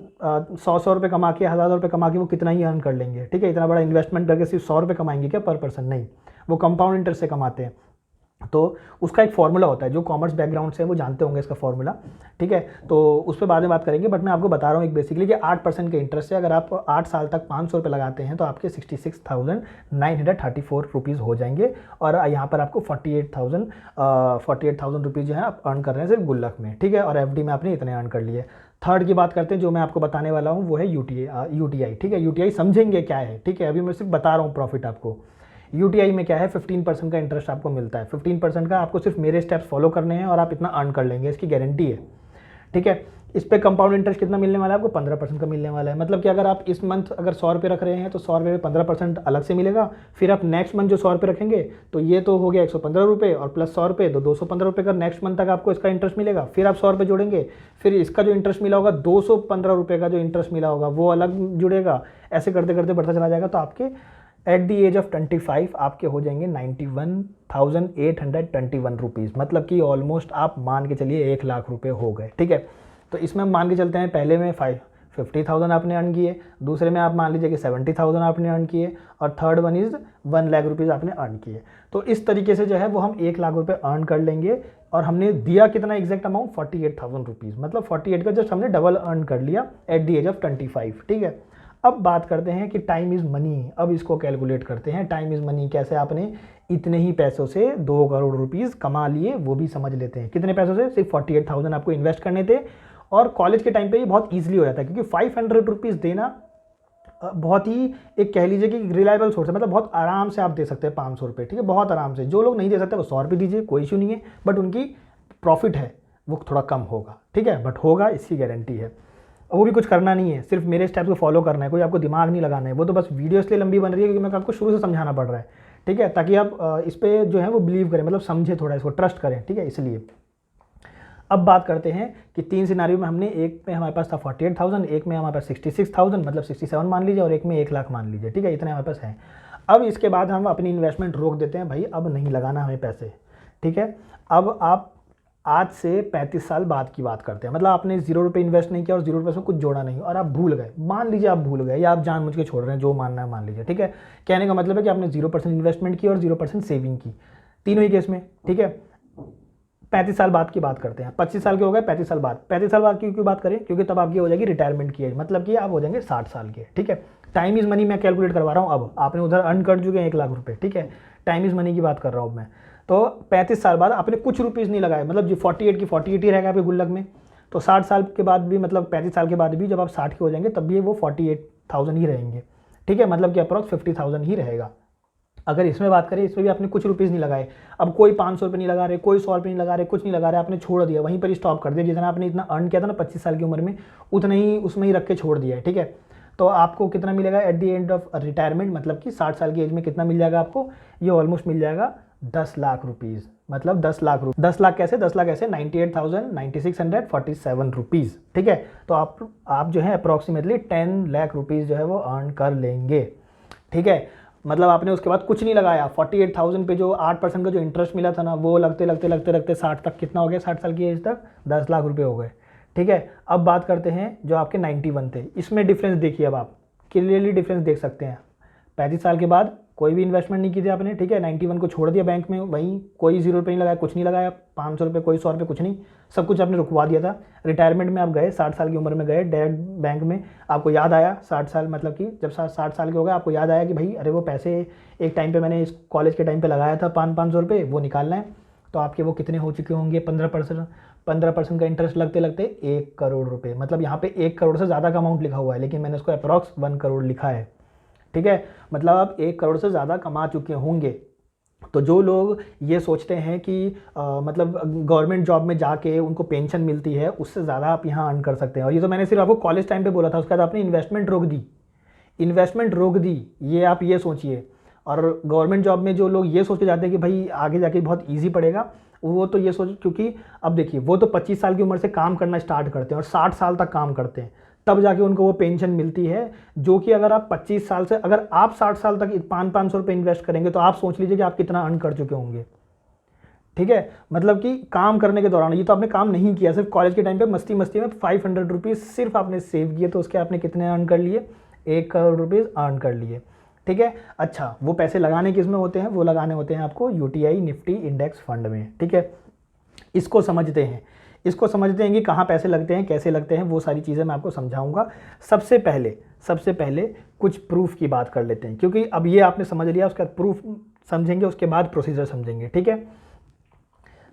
100 रुपये कमा के, 1000 रुपये कमा के वो कितना ही अर्न कर लेंगे। ठीक है, इतना बड़ा इन्वेस्टमेंट करके सिर्फ 100 रुपये कमाएंगे क्या पर पर्सन, नहीं, वो कंपाउंड इंटरेस्ट से कमाते हैं। तो उसका एक फॉर्मूला होता है, जो कॉमर्स बैकग्राउंड से वो जानते होंगे इसका फॉर्मूला। ठीक है, तो उस पर बाद में बात करेंगे, बट मैं आपको बता रहा हूँ एक बेसिकली कि 8% के इंटरेस्ट से अगर आप 8 साल तक 500 रुपये लगाते हैं तो आपके 66,934 रुपीज़ हो जाएंगे, और यहाँ पर आपको 48,000 रुपीज़ जो है आप अर्न कर रहे हैं सिर्फ गुल्लक में। ठीक है, और FD में आपने इतने अर्न कर लिए। थर्ड की बात करते हैं, जो मैं आपको बताने वाला हूँ वो है UTI। ठीक है, UTI समझेंगे क्या है। ठीक है, अभी मैं सिर्फ बता रहा हूँ प्रॉफिट आपको। UTI में क्या है, 15% का इंटरेस्ट आपको मिलता है। 15% का आपको सिर्फ मेरे स्टेप्स फॉलो करने हैं और आप इतना अर्न कर लेंगे, इसकी गारंटी है। ठीक है, इस पे कंपाउंड इंटरेस्ट कितना मिलने वाला है आपको, 15% का मिलने वाला है। मतलब कि अगर आप इस मंथ अगर 100 रुपये रख रहे हैं तो 100 रुपये में 15% अलग से मिलेगा, फिर आप नेक्स्ट मंथ जो 100 रुपये रखेंगे तो ये तो हो गया 115 रुपये, और प्लस 100 रुपये तो 215 रुपये का नेक्स्ट मंथ तक आपको इसका इंटरेस्ट मिलेगा। फिर आप 100 रुपये जोड़ेंगे, फिर इसका जो इंटरेस्ट मिला होगा 215 रुपये का जो इंटरेस्ट मिला होगा वो अलग जुड़ेगा, ऐसे करते करते बढ़ता चला जाएगा। तो आपके एट द एज ऑफ 25 आपके हो जाएंगे 91,821 रुपीज़, मतलब कि ऑलमोस्ट आप मान के चलिए 1 लाख रुपये हो गए। ठीक है, तो इसमें हम मान के चलते हैं पहले में 50,000 आपने अर्न किए, दूसरे में आप मान लीजिए कि 70,000 आपने अर्न किए, और third one is 1 lakh rupees आपने अर्न किए। तो इस तरीके से जो है वो हम 1 लाख रुपये अर्न कर लेंगे, और हमने दिया कितना एग्जैक्ट अमाउंट, 48,000 रुपीज़, मतलब 48 का जस्ट हमने डबल अर्न कर लिया एट द एज ऑफ 25। ठीक है, अब बात करते हैं कि टाइम इज़ मनी। अब इसको कैलकुलेट करते हैं, टाइम इज़ मनी कैसे आपने इतने ही पैसों से 2 करोड़ रुपीज़ कमा लिए, वो भी समझ लेते हैं। कितने पैसों से, सिर्फ 48,000 आपको इन्वेस्ट करने थे, और कॉलेज के टाइम पे ये बहुत ईजिली हो जाता है, क्योंकि 500 रुपीज़ देना बहुत ही एक कह लीजिए कि रिलायबल सोर्स है, मतलब बहुत आराम से आप दे सकते हैं 500 रुपये। ठीक है, बहुत आराम से। जो लोग नहीं दे सकते वो 100 रुपये दीजिए, कोई इशू नहीं है, बट उनकी प्रॉफिट है वो थोड़ा कम होगा। ठीक है, बट होगा, इसकी गारंटी है। वो भी कुछ करना नहीं है, सिर्फ मेरे स्टेप्स को फॉलो करना है, कोई आपको दिमाग नहीं लगाना है। वो तो बस वीडियो इसलिए लंबी बन रही है क्योंकि मैं आपको शुरू से समझाना पड़ रहा है। ठीक है, ताकि आप इस पर जो है वो बिलीव करें, मतलब समझे, थोड़ा इसको ट्रस्ट करें। ठीक है, इसलिए अब बात करते हैं कि 3 सिनारियो में हमने, एक में हमारे पास था 48,000, एक में हमारे पास 66,000 मतलब 67 मान लीजिए, और एक में 1 लाख मान लीजिए। ठीक है, इतने हमारे पास हैं। अब इसके बाद हम अपनी इन्वेस्टमेंट रोक देते हैं, भाई अब नहीं लगाना हमें पैसे। ठीक है, अब आप आज से 35 साल बाद की बात करते हैं, मतलब आपने 0 रुपये इन्वेस्ट नहीं किया और 0 रुपये से कुछ जोड़ा नहीं, और आप भूल गए, मान लीजिए आप भूल गए, या आप जानबूझ के छोड़ रहे हैं, जो मानना है मान लीजिए। ठीक है, कहने का मतलब है कि आपने 0% इन्वेस्टमेंट की और 0% सेविंग की, तीनों ही केस में। ठीक है, 35 साल बाद की बात करते हैं, 25 साल के हो गए, 35 साल बाद। 35 साल बाद की क्यों बात करें, क्योंकि तब आपकी हो जाएगी रिटायरमेंट की एज, मतलब कि आप हो जाएंगे 60 साल के। ठीक है, टाइम इज़ मनी मैं कैलकुलेट करवा रहा हूँ। अब आपने उधर अर्न कर चुके हैं 1 लाख रुपये। ठीक है, टाइम इज़ मनी की बात कर रहा हूँ मैं। तो 35 साल बाद आपने कुछ रुपीज़ नहीं लगाए, मतलब जो 48 की 48 ही रहेगा आपके गुल्लक में। तो 60 साल के बाद भी, मतलब 35 साल के बाद भी जब आप 60 के हो जाएंगे तब भी वो 48,000 ही रहेंगे। ठीक है, मतलब कि अप्रॉक्स 50,000 ही रहेगा। अगर इसमें बात करें, इसमें भी आपने कुछ रुपीज़ नहीं लगाए, अब कोई 500 रुपये नहीं लगा रहे, कोई 100 रुपये नहीं लगा रहे, कुछ नहीं लगा रहे, आपने छोड़ दिया, वहीं पर ही स्टॉप कर दिया। जितना आपने इतना अर्न किया था ना 25 साल की उम्र में, उतना ही उसमें ही रख के छोड़ दिया है। ठीक है, तो आपको कितना मिलेगा at the end of retirement, मतलब कि 60 साल की एज में कितना मिल जाएगा आपको, ये ऑलमोस्ट मिल जाएगा 10 लाख रुपीज़। मतलब 10 लाख रुपये। 10 लाख कैसे? 10 लाख ऐसे 98,9647 रुपीज़। ठीक है, तो आप जो है अप्रॉक्सीमेटली 10 लाख रुपीज़ जो है वो अर्न कर लेंगे। ठीक है, मतलब आपने उसके बाद कुछ नहीं लगाया, 48,000 पे जो 8% का जो इंटरेस्ट मिला था ना, वो लगते लगते लगते लगते 60 तक कितना हो गया? 60 साल की एज तक 10 लाख रुपये हो गए। ठीक है, अब बात करते हैं जो आपके 91 थे, इसमें डिफरेंस देखिए। अब आप क्लियरली डिफरेंस देख सकते हैं। 35 साल के बाद कोई भी इन्वेस्टमेंट नहीं की थी आपने। ठीक है, 91 को छोड़ दिया बैंक में, वहीं कोई 0 रुपये नहीं लगाया, कुछ नहीं लगाया, 500 रुपये, कोई 100 रुपये, कुछ नहीं, सब कुछ आपने रुकवा दिया था। रिटायरमेंट में आप गए, 60 साल की उम्र में गए डायरेक्ट बैंक में, आपको याद आया 60 साल, मतलब कि जब 60 साल के हो गए आपको याद आया कि भाई अरे वो पैसे एक टाइम पे मैंने इस कॉलेज के टाइम पे लगाया था 500 रुपये, वो निकालना है। तो आपके वो कितने हो चुके होंगे? 15% का इंटरेस्ट लगते लगते 1 करोड़ रुपये। मतलब यहाँ पे 1 करोड़ से ज़्यादा का अमाउंट लिखा हुआ है, लेकिन मैंने उसको अप्रॉक्स 1 करोड़ लिखा है। ठीक है, मतलब आप 1 करोड़ से ज़्यादा कमा चुके होंगे। तो जो लोग ये सोचते हैं कि मतलब गवर्नमेंट जॉब में जाके उनको पेंशन मिलती है, उससे ज़्यादा आप यहाँ अर्न कर सकते हैं। और ये तो मैंने सिर्फ आपको कॉलेज टाइम पे बोला था, उसके बाद आपने इन्वेस्टमेंट रोक दी, ये आप ये सोचिए। और गवर्नमेंट जॉब में जो लोग ये सोच के जाते हैं कि भाई आगे जाके बहुत ईजी पड़ेगा, वो तो ये सोच, क्योंकि अब देखिए वो तो 25 साल की उम्र से काम करना स्टार्ट करते हैं और 60 साल तक काम करते हैं, तब जाके उनको वो पेंशन मिलती है। जो कि अगर आप 25 साल से, अगर आप 60 साल तक 500 रुपये इन्वेस्ट करेंगे तो आप सोच लीजिए कि आप कितना अर्न कर चुके होंगे। ठीक है, मतलब कि काम करने के दौरान, ये तो आपने काम नहीं किया, सिर्फ कॉलेज के टाइम पे मस्ती मस्ती में 500 रुपीज़ सिर्फ आपने सेव किए, तो उसके आपने कितने अर्न कर लिए? 1 करोड़ रुपीज़ अर्न कर लिए। ठीक है, अच्छा वो पैसे लगाने किस में होते हैं? वो लगाने होते हैं आपको यूटीआई निफ्टी इंडेक्स फंड में। ठीक है, इसको समझते हैं कि कहाँ पैसे लगते हैं, कैसे लगते हैं, वो सारी चीज़ें मैं आपको समझाऊंगा। सबसे पहले कुछ प्रूफ की बात कर लेते हैं, क्योंकि अब ये आपने समझ लिया, उसका प्रूफ समझेंगे, उसके बाद प्रोसीजर समझेंगे। ठीक है,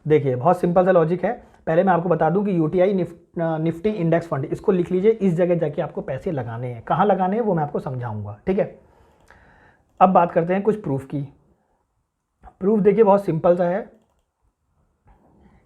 देखिए बहुत सिंपल सा लॉजिक है। पहले मैं आपको बता दूं कि यूटीआई निफ्टी इंडेक्स फंड, इसको लिख लीजिए, इस जगह जाके आपको पैसे लगाने हैं। कहाँ लगाने हैं वो मैं आपको समझाऊंगा। ठीक है, अब बात करते हैं कुछ प्रूफ की। प्रूफ देखिए बहुत सिंपल सा है।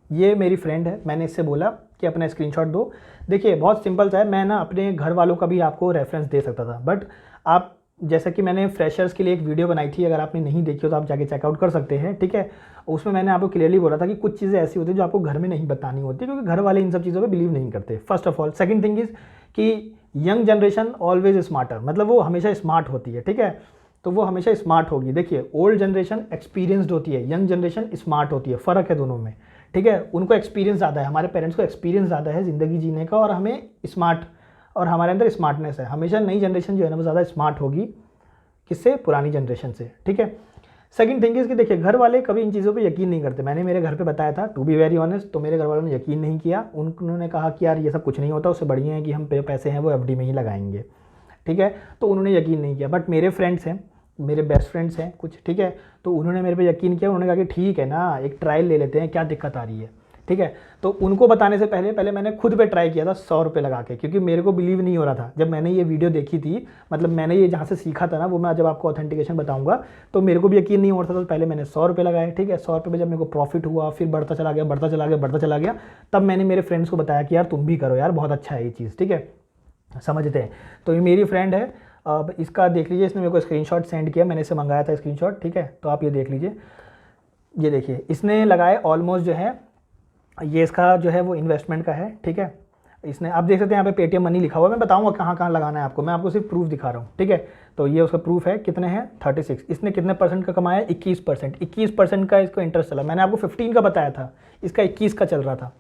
ये मेरी फ्रेंड है, मैंने इससे बोला कि अपना स्क्रीनशॉट दो। देखिए बहुत सिंपल सा है, मैं ना अपने घर वालों का भी आपको रेफरेंस दे सकता था, बट आप, जैसा कि मैंने फ्रेशर्स के लिए एक वीडियो बनाई थी, अगर आपने नहीं देखी हो तो आप जाके चेकआउट कर सकते हैं। ठीक है, उसमें मैंने आपको क्लियरली बोला था कि कुछ चीज़ें ऐसी होती है जो आपको घर में नहीं बतानी होती, क्योंकि घर वाले इन सब चीज़ों पे बिलीव नहीं करते, first of all. Second thing is कि यंग जनरेशन ऑलवेज स्मार्टर, मतलब वो हमेशा स्मार्ट होती है। ठीक है, तो वो हमेशा स्मार्ट होगी। देखिए ओल्ड जनरेशन एक्सपीरियंस्ड होती है, यंग जनरेशन स्मार्ट होती है, फ़र्क है दोनों में। ठीक है, उनको एक्सपीरियंस ज़्यादा है, हमारे पेरेंट्स को एक्सपीरियंस ज़्यादा है ज़िंदगी जीने का, और हमें स्मार्ट, और हमारे अंदर स्मार्टनेस है। हमेशा नई जनरेशन जो है ना वो ज़्यादा स्मार्ट होगी, किससे? पुरानी जनरेशन से। ठीक है, सेकंड थिंग इज़ कि देखिए घर वाले कभी इन चीज़ों पे यकीन नहीं करते। मैंने मेरे घर पे बताया था, टू बी वेरी ऑनेस्ट, तो मेरे घर वालों ने यकीन नहीं किया। उन्होंने कहा कि यार ये सब कुछ नहीं होता, उससे बढ़िया है कि हम पैसे हैं वो एफडी में ही लगाएंगे। ठीक है, तो उन्होंने यकीन नहीं किया। बट मेरे फ्रेंड्स हैं, मेरे बेस्ट फ्रेंड्स हैं कुछ, ठीक है, तो उन्होंने मेरे पे यकीन किया। उन्होंने कहा कि ठीक है ना, एक ट्रायल ले लेते हैं, क्या दिक्कत आ रही है। ठीक है, तो उनको बताने से पहले मैंने खुद पे ट्राई किया था 100 रुपये लगा के, क्योंकि मेरे को बिलीव नहीं हो रहा था। जब मैंने ये वीडियो देखी थी, मतलब मैंने ये जहाँ से सीखा था ना, वो मैं जब आपको ऑथेंटिकेशन बताऊंगा, तो मेरे को भी यकीन नहीं हो रहा था। तो पहले मैंने 100 रुपये लगाए। ठीक है, 100 रुपये में जब मेरे को प्रॉफिट हुआ, फिर बढ़ता चला गया, तब मैंने मेरे फ्रेंड्स को बताया कि यार तुम भी करो यार, बहुत अच्छा है ये चीज़। ठीक है, समझते हैं। तो ये मेरी फ्रेंड है, अब इसका देख लीजिए, इसने मेरे को स्क्रीनशॉट सेंड किया, मैंने इसे मंगाया था स्क्रीनशॉट। ठीक है, तो आप ये देख लीजिए, ये देखिए इसने लगाए ऑलमोस्ट जो है, ये इसका जो है वो इन्वेस्टमेंट का है। ठीक है, इसने, आप देख सकते हैं यहाँ पे पेटीएम मनी लिखा हुआ है। मैं बताऊंगा कहाँ कहाँ लगाना है आपको, मैं आपको सिर्फ प्रूफ दिखा रहा हूँ। ठीक है, तो ये उसका प्रूफ है। कितने हैं? 36। इसने कितने परसेंट का कमाया? 21% का इसको इंटरेस्ट चला। मैंने आपको 15 का बताया था, इसका 21 का चल रहा था।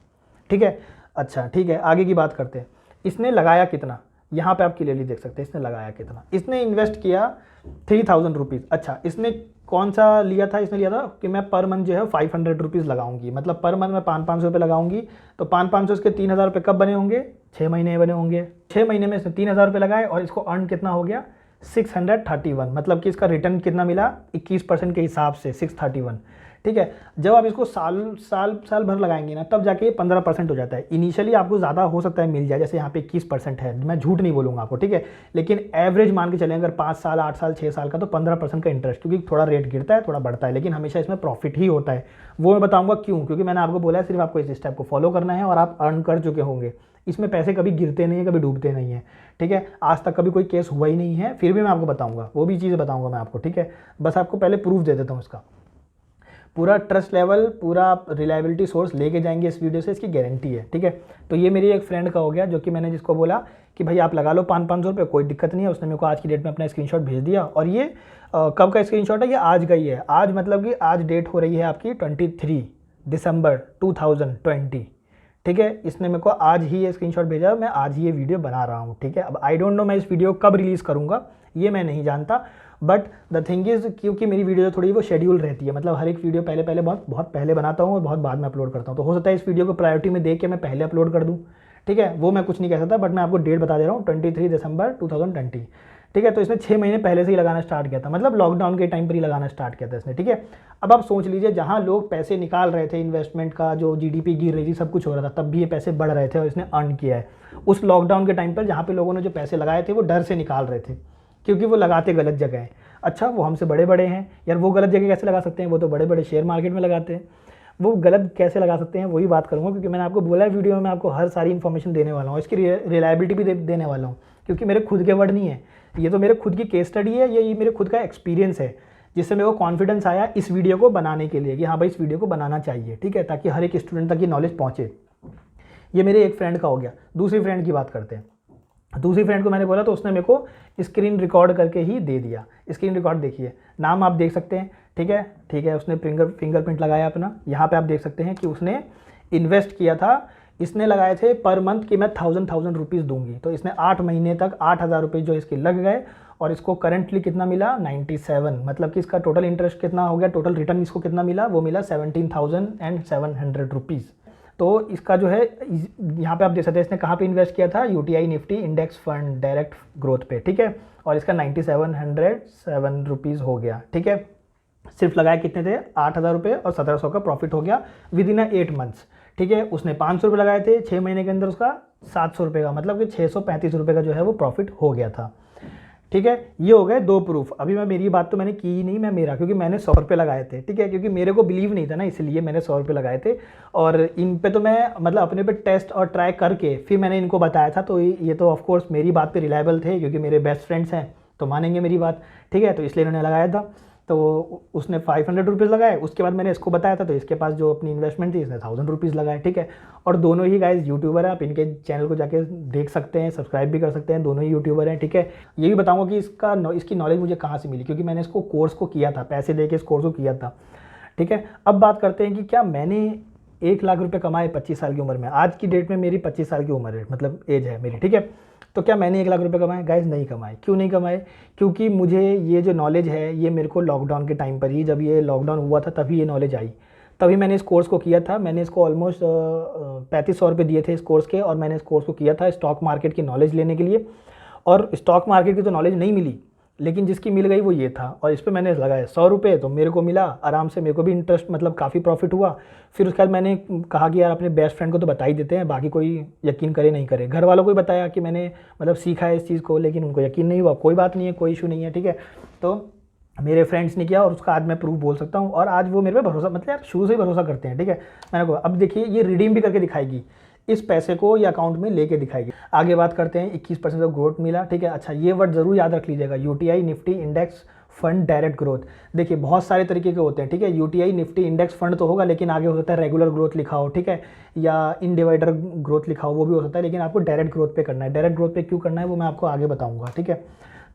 ठीक है, अच्छा ठीक है, आगे की बात करते हैं। इसने लगाया कितना, यहाँ पे आप क्लियरली देख सकते हैं इसने लगाया कितना। इसने इन्वेस्ट किया 3000 रुपीज़। अच्छा, इसने कौन सा लिया था? इसने लिया था कि मैं पर मंथ जो है 500 रुपीज़ लगाऊंगी, मतलब पर मंथ मैं 500 रुपये लगाऊंगी। तो 500 इसके 3000 रुपये कब बने होंगे? 6 महीने बने होंगे। 6 महीने में इसने 3000 रुपये लगाए, और इसको अर्न कितना हो गया? 631, मतलब कि इसका रिटर्न कितना मिला? 21% के हिसाब से 631। ठीक है, जब आप इसको साल भर लगाएंगे ना, तब जाके 15% हो जाता है। इनिशियली आपको ज़्यादा हो सकता है मिल जाए, जैसे यहाँ पे 21% है, मैं झूठ नहीं बोलूँगा आपको। ठीक है, लेकिन एवरेज मान के चलें अगर 5 साल, 8 साल, 6 साल का, तो 15% का इंटरेस्ट, क्योंकि थोड़ा रेट गिरता है, थोड़ा बढ़ता है, लेकिन हमेशा इसमें प्रॉफिट ही होता है। वो मैं बताऊँगा क्यों, क्योंकि मैंने आपको बोला है सिर्फ आपको इस स्टेप को फॉलो करना है और आप अर्न कर चुके होंगे। इसमें पैसे कभी गिरते नहीं है, कभी डूबते नहीं है। ठीक है, आज तक कभी कोई केस हुआ ही नहीं है, फिर भी मैं आपको बताऊँगा, वो भी चीज़ें बताऊँगा मैं आपको। ठीक है, बस आपको पहले प्रूफ दे देता हूँ इसका। पूरा ट्रस्ट लेवल, पूरा रिलायबिलिटी सोर्स लेके जाएंगे इस वीडियो से, इसकी गारंटी है, ठीक है। तो ये मेरी एक फ्रेंड का हो गया, जो कि मैंने जिसको बोला कि भाई आप लगा लो 500 रुपये, कोई दिक्कत नहीं है। उसने मेरे को आज की डेट में अपना स्क्रीनशॉट भेज दिया, और ये कब का स्क्रीनशॉट है, ये आज का ही है। आज मतलब कि आज डेट हो रही है आपकी 23 दिसंबर 2020, ठीक है। इसने मेरे को आज ही ये स्क्रीनशॉट भेजा, मैं आज ही ये वीडियो बना रहा हूँ, ठीक है। अब आई डोंट नो मैं इस वीडियो कब रिलीज़ करूँगा, ये मैं नहीं जानता, बट द थिंग इज़ क्योंकि मेरी वीडियो थोड़ी वो शेड्यूल रहती है, मतलब हर एक वीडियो पहले बहुत पहले बनाता हूँ और बहुत बाद में अपलोड करता हूँ। तो हो सकता है इस वीडियो को प्रायोरिटी में देख के मैं पहले अपलोड कर दूँ, ठीक है। वो मैं कुछ नहीं कह सकता, बट मैं आपको डेट बता दे रहा हूँ 23 दिसंबर 2020, ठीक है। तो इसने 6 महीने पहले से ही लगाना स्टार्ट किया था, मतलब लॉकडाउन के टाइम पर ही लगाना स्टार्ट किया था इसने, ठीक है। अब आप सोच लीजिए, जहाँ लोग पैसे निकाल रहे थे, इन्वेस्टमेंट का जो जीडीपी गिर रही थी, सब कुछ हो रहा था, तब भी ये पैसे बढ़ रहे थे और इसने अर्न किया है। उस लॉकडाउन के टाइम पर जहाँ पे लोगों ने जो पैसे लगाए थे वो डर से निकाल रहे थे, क्योंकि वो लगाते गलत जगह हैं। अच्छा, वो हमसे बड़े बड़े हैं यार, वो गलत जगह कैसे लगा सकते हैं, वो तो बड़े बड़े शेयर मार्केट में लगाते हैं, वो गलत कैसे लगा सकते हैं, वही बात करूँगा। क्योंकि मैंने आपको बोला है वीडियो में मैं आपको हर सारी इन्फॉर्मेशन देने वाला हूँ, इसकी रिलायबिलिटी भी देने वाला हूँ, क्योंकि मेरे खुद के वर्ड नहीं है, ये तो मेरे खुद की केस स्टडी है, ये मेरे खुद का एक्सपीरियंस है, जिससे मेरे को कॉन्फिडेंस आया इस वीडियो को बनाने के लिए कि हाँ भाई इस वीडियो को बनाना चाहिए, ठीक है, ताकि हर एक स्टूडेंट तक ये नॉलेज पहुँचे। ये मेरे एक फ्रेंड का हो गया। दूसरी फ्रेंड की बात करते हैं। दूसरी फ्रेंड को मैंने बोला तो उसने मेरे को स्क्रीन रिकॉर्ड करके ही दे दिया। स्क्रीन रिकॉर्ड देखिए, नाम आप देख सकते हैं, ठीक है, ठीक है। उसने फिंगरप्रिंट लगाया अपना, यहाँ पे आप देख सकते हैं कि उसने इन्वेस्ट किया था। इसने लगाए थे पर मंथ कि मैं 1000 रुपीज़ दूंगी, तो इसने 8 महीने तक 8000 रुपये जो इसके लग गए, और इसको करंटली कितना मिला 97, मतलब कि इसका टोटल इंटरेस्ट कितना हो गया, टोटल रिटर्न इसको कितना मिला, वो मिला 17,700 रुपीज़। तो इसका जो है यहाँ पे आप देख सकते हैं इसने कहाँ पे इन्वेस्ट किया था, UTI Nifty index fund direct growth पे, ठीक है। और इसका 9707 रुपीज़ हो गया, ठीक है। सिर्फ लगाए कितने थे, 8000 रुपये, और 1700 का प्रॉफिट हो गया विद इन 8 मंथ्स, ठीक है। उसने 500 रुपये लगाए थे, 6 महीने के अंदर उसका 700 रुपये का, मतलब कि 635 रुपये का जो है वो प्रॉफिट हो गया था, ठीक है। ये हो गए 2 प्रूफ। अभी मैं मेरी बात तो मैंने की ही नहीं, मैं मेरा, क्योंकि मैंने 100 रुपये लगाए थे, ठीक है, क्योंकि मेरे को बिलीव नहीं था ना, इसलिए मैंने 100 रुपये लगाए थे। और इन पे तो मैं मतलब अपने पे टेस्ट और ट्राई करके फिर मैंने इनको बताया था। तो ये तो ऑफकोर्स मेरी बात पे रिलायबल थे, क्योंकि मेरे बेस्ट फ्रेंड्स हैं तो मानेंगे मेरी बात, ठीक है। तो इसलिए इन्होंने लगाया था। तो उसने 500 रुपीज़ लगाए, उसके बाद मैंने इसको बताया था, तो इसके पास जो अपनी इन्वेस्टमेंट थी इसने 1000 रुपीज़ लगाए, ठीक है। और दोनों ही गाइस यूट्यूबर हैं, आप इनके चैनल को जाके देख सकते हैं, सब्सक्राइब भी कर सकते हैं, दोनों ही यूट्यूबर हैं, ठीक है। ये भी बताऊंगा कि इसकी नॉलेज मुझे कहाँ से मिली, क्योंकि मैंने इसको कोर्स को किया था, पैसे दे के इस कोर्स को किया था, ठीक है। अब बात करते हैं कि क्या मैंने 1 लाख रुपये कमाए 25 साल की उम्र में। आज की डेट में मेरी 25 साल की उम्र है, मतलब एज है मेरी, ठीक है। तो क्या मैंने 1 लाख रुपए कमाए? गाइस नहीं कमाए। क्यों नहीं कमाए? क्योंकि मुझे ये जो नॉलेज है ये मेरे को लॉकडाउन के टाइम पर ही, जब ये लॉकडाउन हुआ था तभी ये नॉलेज आई, तभी मैंने इस कोर्स को किया था। मैंने इसको ऑलमोस्ट 3500 रुपये दिए थे इस कोर्स के, और मैंने इस कोर्स को किया था स्टॉक मार्केट की नॉलेज लेने के लिए। और स्टॉक मार्केट की तो नॉलेज नहीं मिली, लेकिन जिसकी मिल गई वो ये था। और इस पर मैंने लगाया 100 रुपये, तो मेरे को मिला आराम से, मेरे को भी इंटरेस्ट मतलब काफ़ी प्रॉफिट हुआ। फिर उसके बाद मैंने कहा कि यार अपने बेस्ट फ्रेंड को तो बता ही देते हैं, बाकी कोई यकीन करे नहीं करे। घर वालों को भी बताया कि मैंने मतलब सीखा है इस चीज़ को, लेकिन उनको यकीन नहीं हुआ। कोई बात नहीं है, कोई इशू नहीं है, ठीक है। तो मेरे फ्रेंड्स ने किया और उसका आज मैं प्रूफ बोल सकता हूँ। और आज वो मेरे पे भरोसा, मतलब यार शुरू से ही भरोसा करते हैं, ठीक है। मैंने को अब देखिए ये रिडीम भी करके दिखाएगी, इस पैसे को ये अकाउंट में लेके दिखाएगी। आगे बात करते हैं, 21% ऑफ ग्रोथ मिला, ठीक है। अच्छा ये वर्ड जरूर याद रख लीजिएगा, UTI Nifty index fund direct growth. देखिए बहुत सारे तरीके के होते हैं, ठीक है। यूटीआई निफ्टी इंडेक्स फंड तो होगा, लेकिन आगे हो सकता है रेगुलर ग्रोथ लिखा हो, ठीक है, या इन डिवाइडर ग्रोथ लिखा हो, वो भी हो सकता है। लेकिन आपको डायरेक्ट ग्रोथ पे करना है। डायरेक्ट ग्रोथ पे क्यों करना है वो मैं आपको आगे बताऊंगा, ठीक है।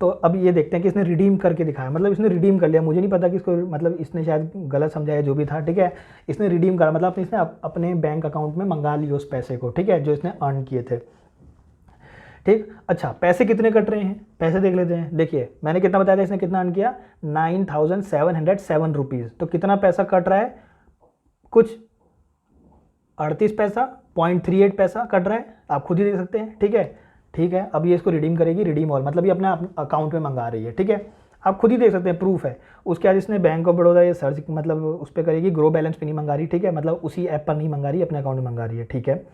तो अब ये देखते हैं कि इसने रिडीम करके दिखाया, मतलब इसने रिडीम कर लिया। मुझे नहीं पता कि इसको मतलब इसने शायद गलत समझाया जो भी था, ठीक है। इसने रिडीम करा, मतलब इसने अपने बैंक अकाउंट में मंगा लिए उस पैसे को, ठीक है, जो इसने अर्न किए थे, ठीक। अच्छा पैसे कितने कट रहे हैं, पैसे देख लेते हैं। देखिए मैंने कितना बताया था, इसने कितना अर्न किया, 9707 रुपीज़। तो कितना पैसा कट रहा है, कुछ 38 पैसा, 0.38 पैसा कट रहा है, आप खुद ही देख सकते हैं, ठीक है, ठीक है। अब ये इसको रिडीम करेगी, रिडीम ऑल, मतलब ये अपने अकाउंट में मंगा रही है, ठीक है। आप खुद ही देख सकते हैं, प्रूफ है। उसके बाद इसने बैंक ऑफ बड़ौदा ये सर्च मतलब उस पर करेगी, ग्रो बैलेंस पे नहीं मंगा रही, ठीक है, मतलब उसी ऐप पर नहीं मंगा रही, अपने अकाउंट में मंगा रही है, ठीक है।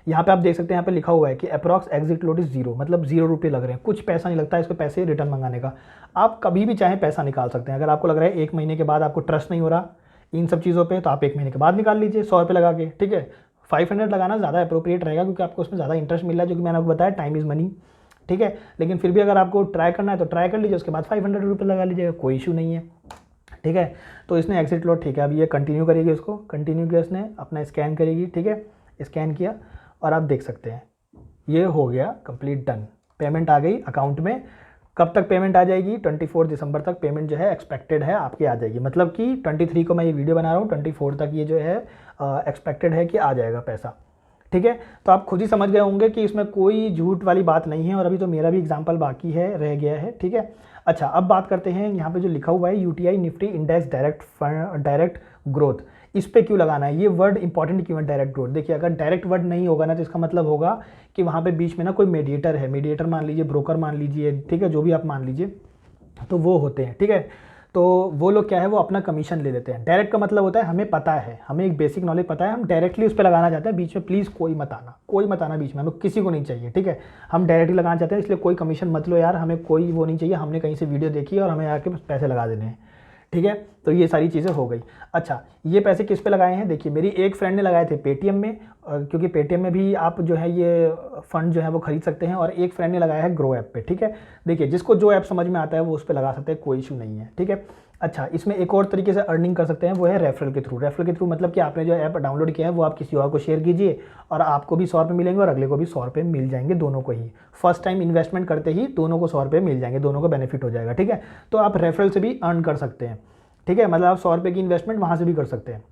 यहाँ पे आप देख सकते हैं, यहाँ पे लिखा हुआ है कि अप्रॉक्स एग्जिट लोड इज 0, मतलब 0 रुपये लग रहे हैं, कुछ पैसा नहीं लगता है इसको पैसे रिटर्न मंगाने का। आप कभी भी चाहे पैसा निकाल सकते हैं। अगर आपको लग रहा है 1 महीने के बाद आपको ट्रस्ट नहीं हो रहा इन सब चीज़ों पे, तो आप 1 महीने के बाद निकाल लीजिए 100 रुपये लगा के, ठीक है। 500 लगाना ज़्यादा अप्रोप्रिएट रहेगा, क्योंकि आपको उसमें ज़्यादा इंटरेस्ट मिल रहा है, जो कि मैंने आपको बताया टाइम इज़ मनी, ठीक है। लेकिन फिर भी अगर आपको ट्राई करना है तो ट्राई कर लीजिए, उसके बाद 500 रुपये लगा लीजिएगा, कोई इशू नहीं है, ठीक है। तो इसने एग्जिट लॉट, ठीक है, अब ये कंटिन्यू करेगी, उसको कंटिन्यू किया इसने, अपना स्कैन करेगी, ठीक है, स्कैन किया और आप देख सकते हैं ये हो गया कंप्लीट डन, पेमेंट आ गई अकाउंट में। कब तक पेमेंट आ जाएगी? 24 दिसंबर तक पेमेंट जो है एक्सपेक्टेड है आपकी आ जाएगी, मतलब कि 23 को मैं ये वीडियो बना रहा हूँ, 24 तक ये जो है एक्सपेक्टेड है कि आ जाएगा पैसा, ठीक है। तो आप खुद ही समझ गए होंगे कि इसमें कोई झूठ वाली बात नहीं है, और अभी तो मेरा भी एग्जाम्पल बाकी है, रह गया है, ठीक है। अच्छा, अब बात करते हैं यहाँ पे जो लिखा हुआ है UTI Nifty index direct growth, इस पे क्यों लगाना है? ये वर्ड इंपॉर्टेंट क्यों है डायरेक्ट ग्रोथ? देखिए, अगर डायरेक्ट वर्ड नहीं होगा ना तो इसका मतलब होगा कि वहाँ पे बीच में ना कोई मीडिएटर है, मीडिएटर मान लीजिए, ब्रोकर मान लीजिए, ठीक है, जो भी आप मान लीजिए, तो वो होते हैं, ठीक है। तो वो लोग क्या है, वो अपना कमीशन ले लेते हैं। डायरेक्ट का मतलब होता है हमें पता है, हमें एक बेसिक नॉलेज पता है, हम डायरेक्टली उस पर लगाना चाहते हैं, बीच में प्लीज़ कोई मत आना, कोई मत आना बीच में, हमें किसी को नहीं चाहिए, ठीक है। हम डायरेक्टली लगाना चाहते हैं, इसलिए कोई कमीशन मत लो यार, हमें कोई वो नहीं चाहिए, हमने कहीं से वीडियो देखी और हमें आके पैसे लगा देने हैं, ठीक है। तो ये सारी चीज़ें हो गई। अच्छा, ये पैसे किस पे लगाए हैं? देखिए, मेरी एक फ्रेंड ने लगाए थे पेटीएम में, क्योंकि पेटीएम में भी आप जो है ये फंड जो है वो खरीद सकते हैं, और एक फ्रेंड ने लगाया है ग्रो ऐप पे, ठीक है। देखिए, जिसको जो ऐप समझ में आता है वो उस पर लगा सकते हैं, कोई इशू नहीं है, ठीक है। अच्छा, इसमें एक और तरीके से अर्निंग कर सकते हैं, वो है रेफरल के थ्रू। रेफरल के थ्रू मतलब कि आपने जो ऐप डाउनलोड किया है वो आप किसी और को शेयर कीजिए, और आपको भी 100 रुपये मिलेंगे और अगले को भी 100 रुपये मिल जाएंगे, दोनों को ही। फर्स्ट टाइम इन्वेस्टमेंट करते ही दोनों को 100 रुपये मिल जाएंगे, दोनों को बेनिफिट हो जाएगा, ठीक है। तो आप रेफरल से भी अर्न कर सकते हैं, ठीक है, मतलब आप 100 रुपये की इन्वेस्टमेंट वहाँ से भी कर सकते हैं।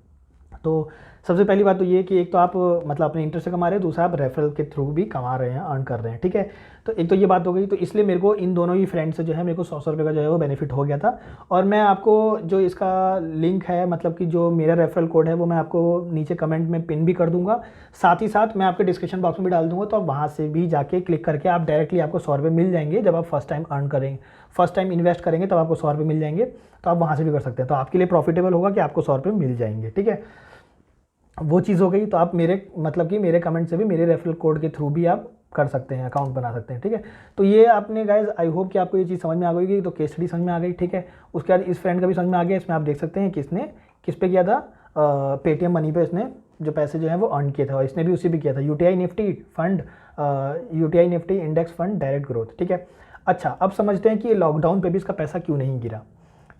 तो सबसे पहली बात तो ये कि एक तो आप मतलब अपने इंटरेस्ट से कमा रहे हैं, दूसरा आप रेफरल के थ्रू भी कमा रहे हैं, अर्न कर रहे हैं, ठीक है। तो एक तो ये बात हो गई, तो इसलिए मेरे को इन दोनों ही फ्रेंड से जो है मेरे को 100 रुपये का जो है वो बेनिफिट हो गया था। और मैं आपको जो इसका लिंक है, मतलब कि जो मेरा रेफरल कोड है, वो मैं आपको नीचे कमेंट में पिन भी कर दूंगा, साथ ही साथ मैं आपके डिस्क्रिप्शन बॉक्स में भी डाल दूंगा, तो आप वहाँ से भी जाके क्लिक करके आप डायरेक्टली आपको 100 रुपये मिल जाएंगे। जब आप फर्स्ट टाइम अर्न करेंगे, फर्स्ट टाइम इन्वेस्ट करेंगे, तब आपको 100 रुपये मिल जाएंगे, तो आप वहाँ से भी कर सकते हैं। तो आपके लिए प्रॉफिटेबल होगा कि आपको 100 रुपये मिल जाएंगे, ठीक है। वो चीज़ हो गई। तो आप मेरे मतलब कि मेरे कमेंट से भी, मेरे रेफरल कोड के थ्रू भी आप कर सकते हैं, अकाउंट बना सकते हैं, ठीक है। तो ये आपने गाइज, आई होप कि आपको ये चीज़ समझ में आ गई, तो केस स्टडी समझ में आ गई, ठीक है। उसके बाद इस फ्रेंड का भी समझ में आ गया। इसमें आप देख सकते हैं किसने किस पे किया था, पेटीएम मनी पे इसने जो पैसे जो है वो अर्न किए थे, और इसने भी उसी पे किया था, UTI Nifty fund, UTI Nifty index fund direct growth, ठीक है। अच्छा, अब समझते हैं कि लॉकडाउन पे भी इसका पैसा क्यों नहीं गिरा,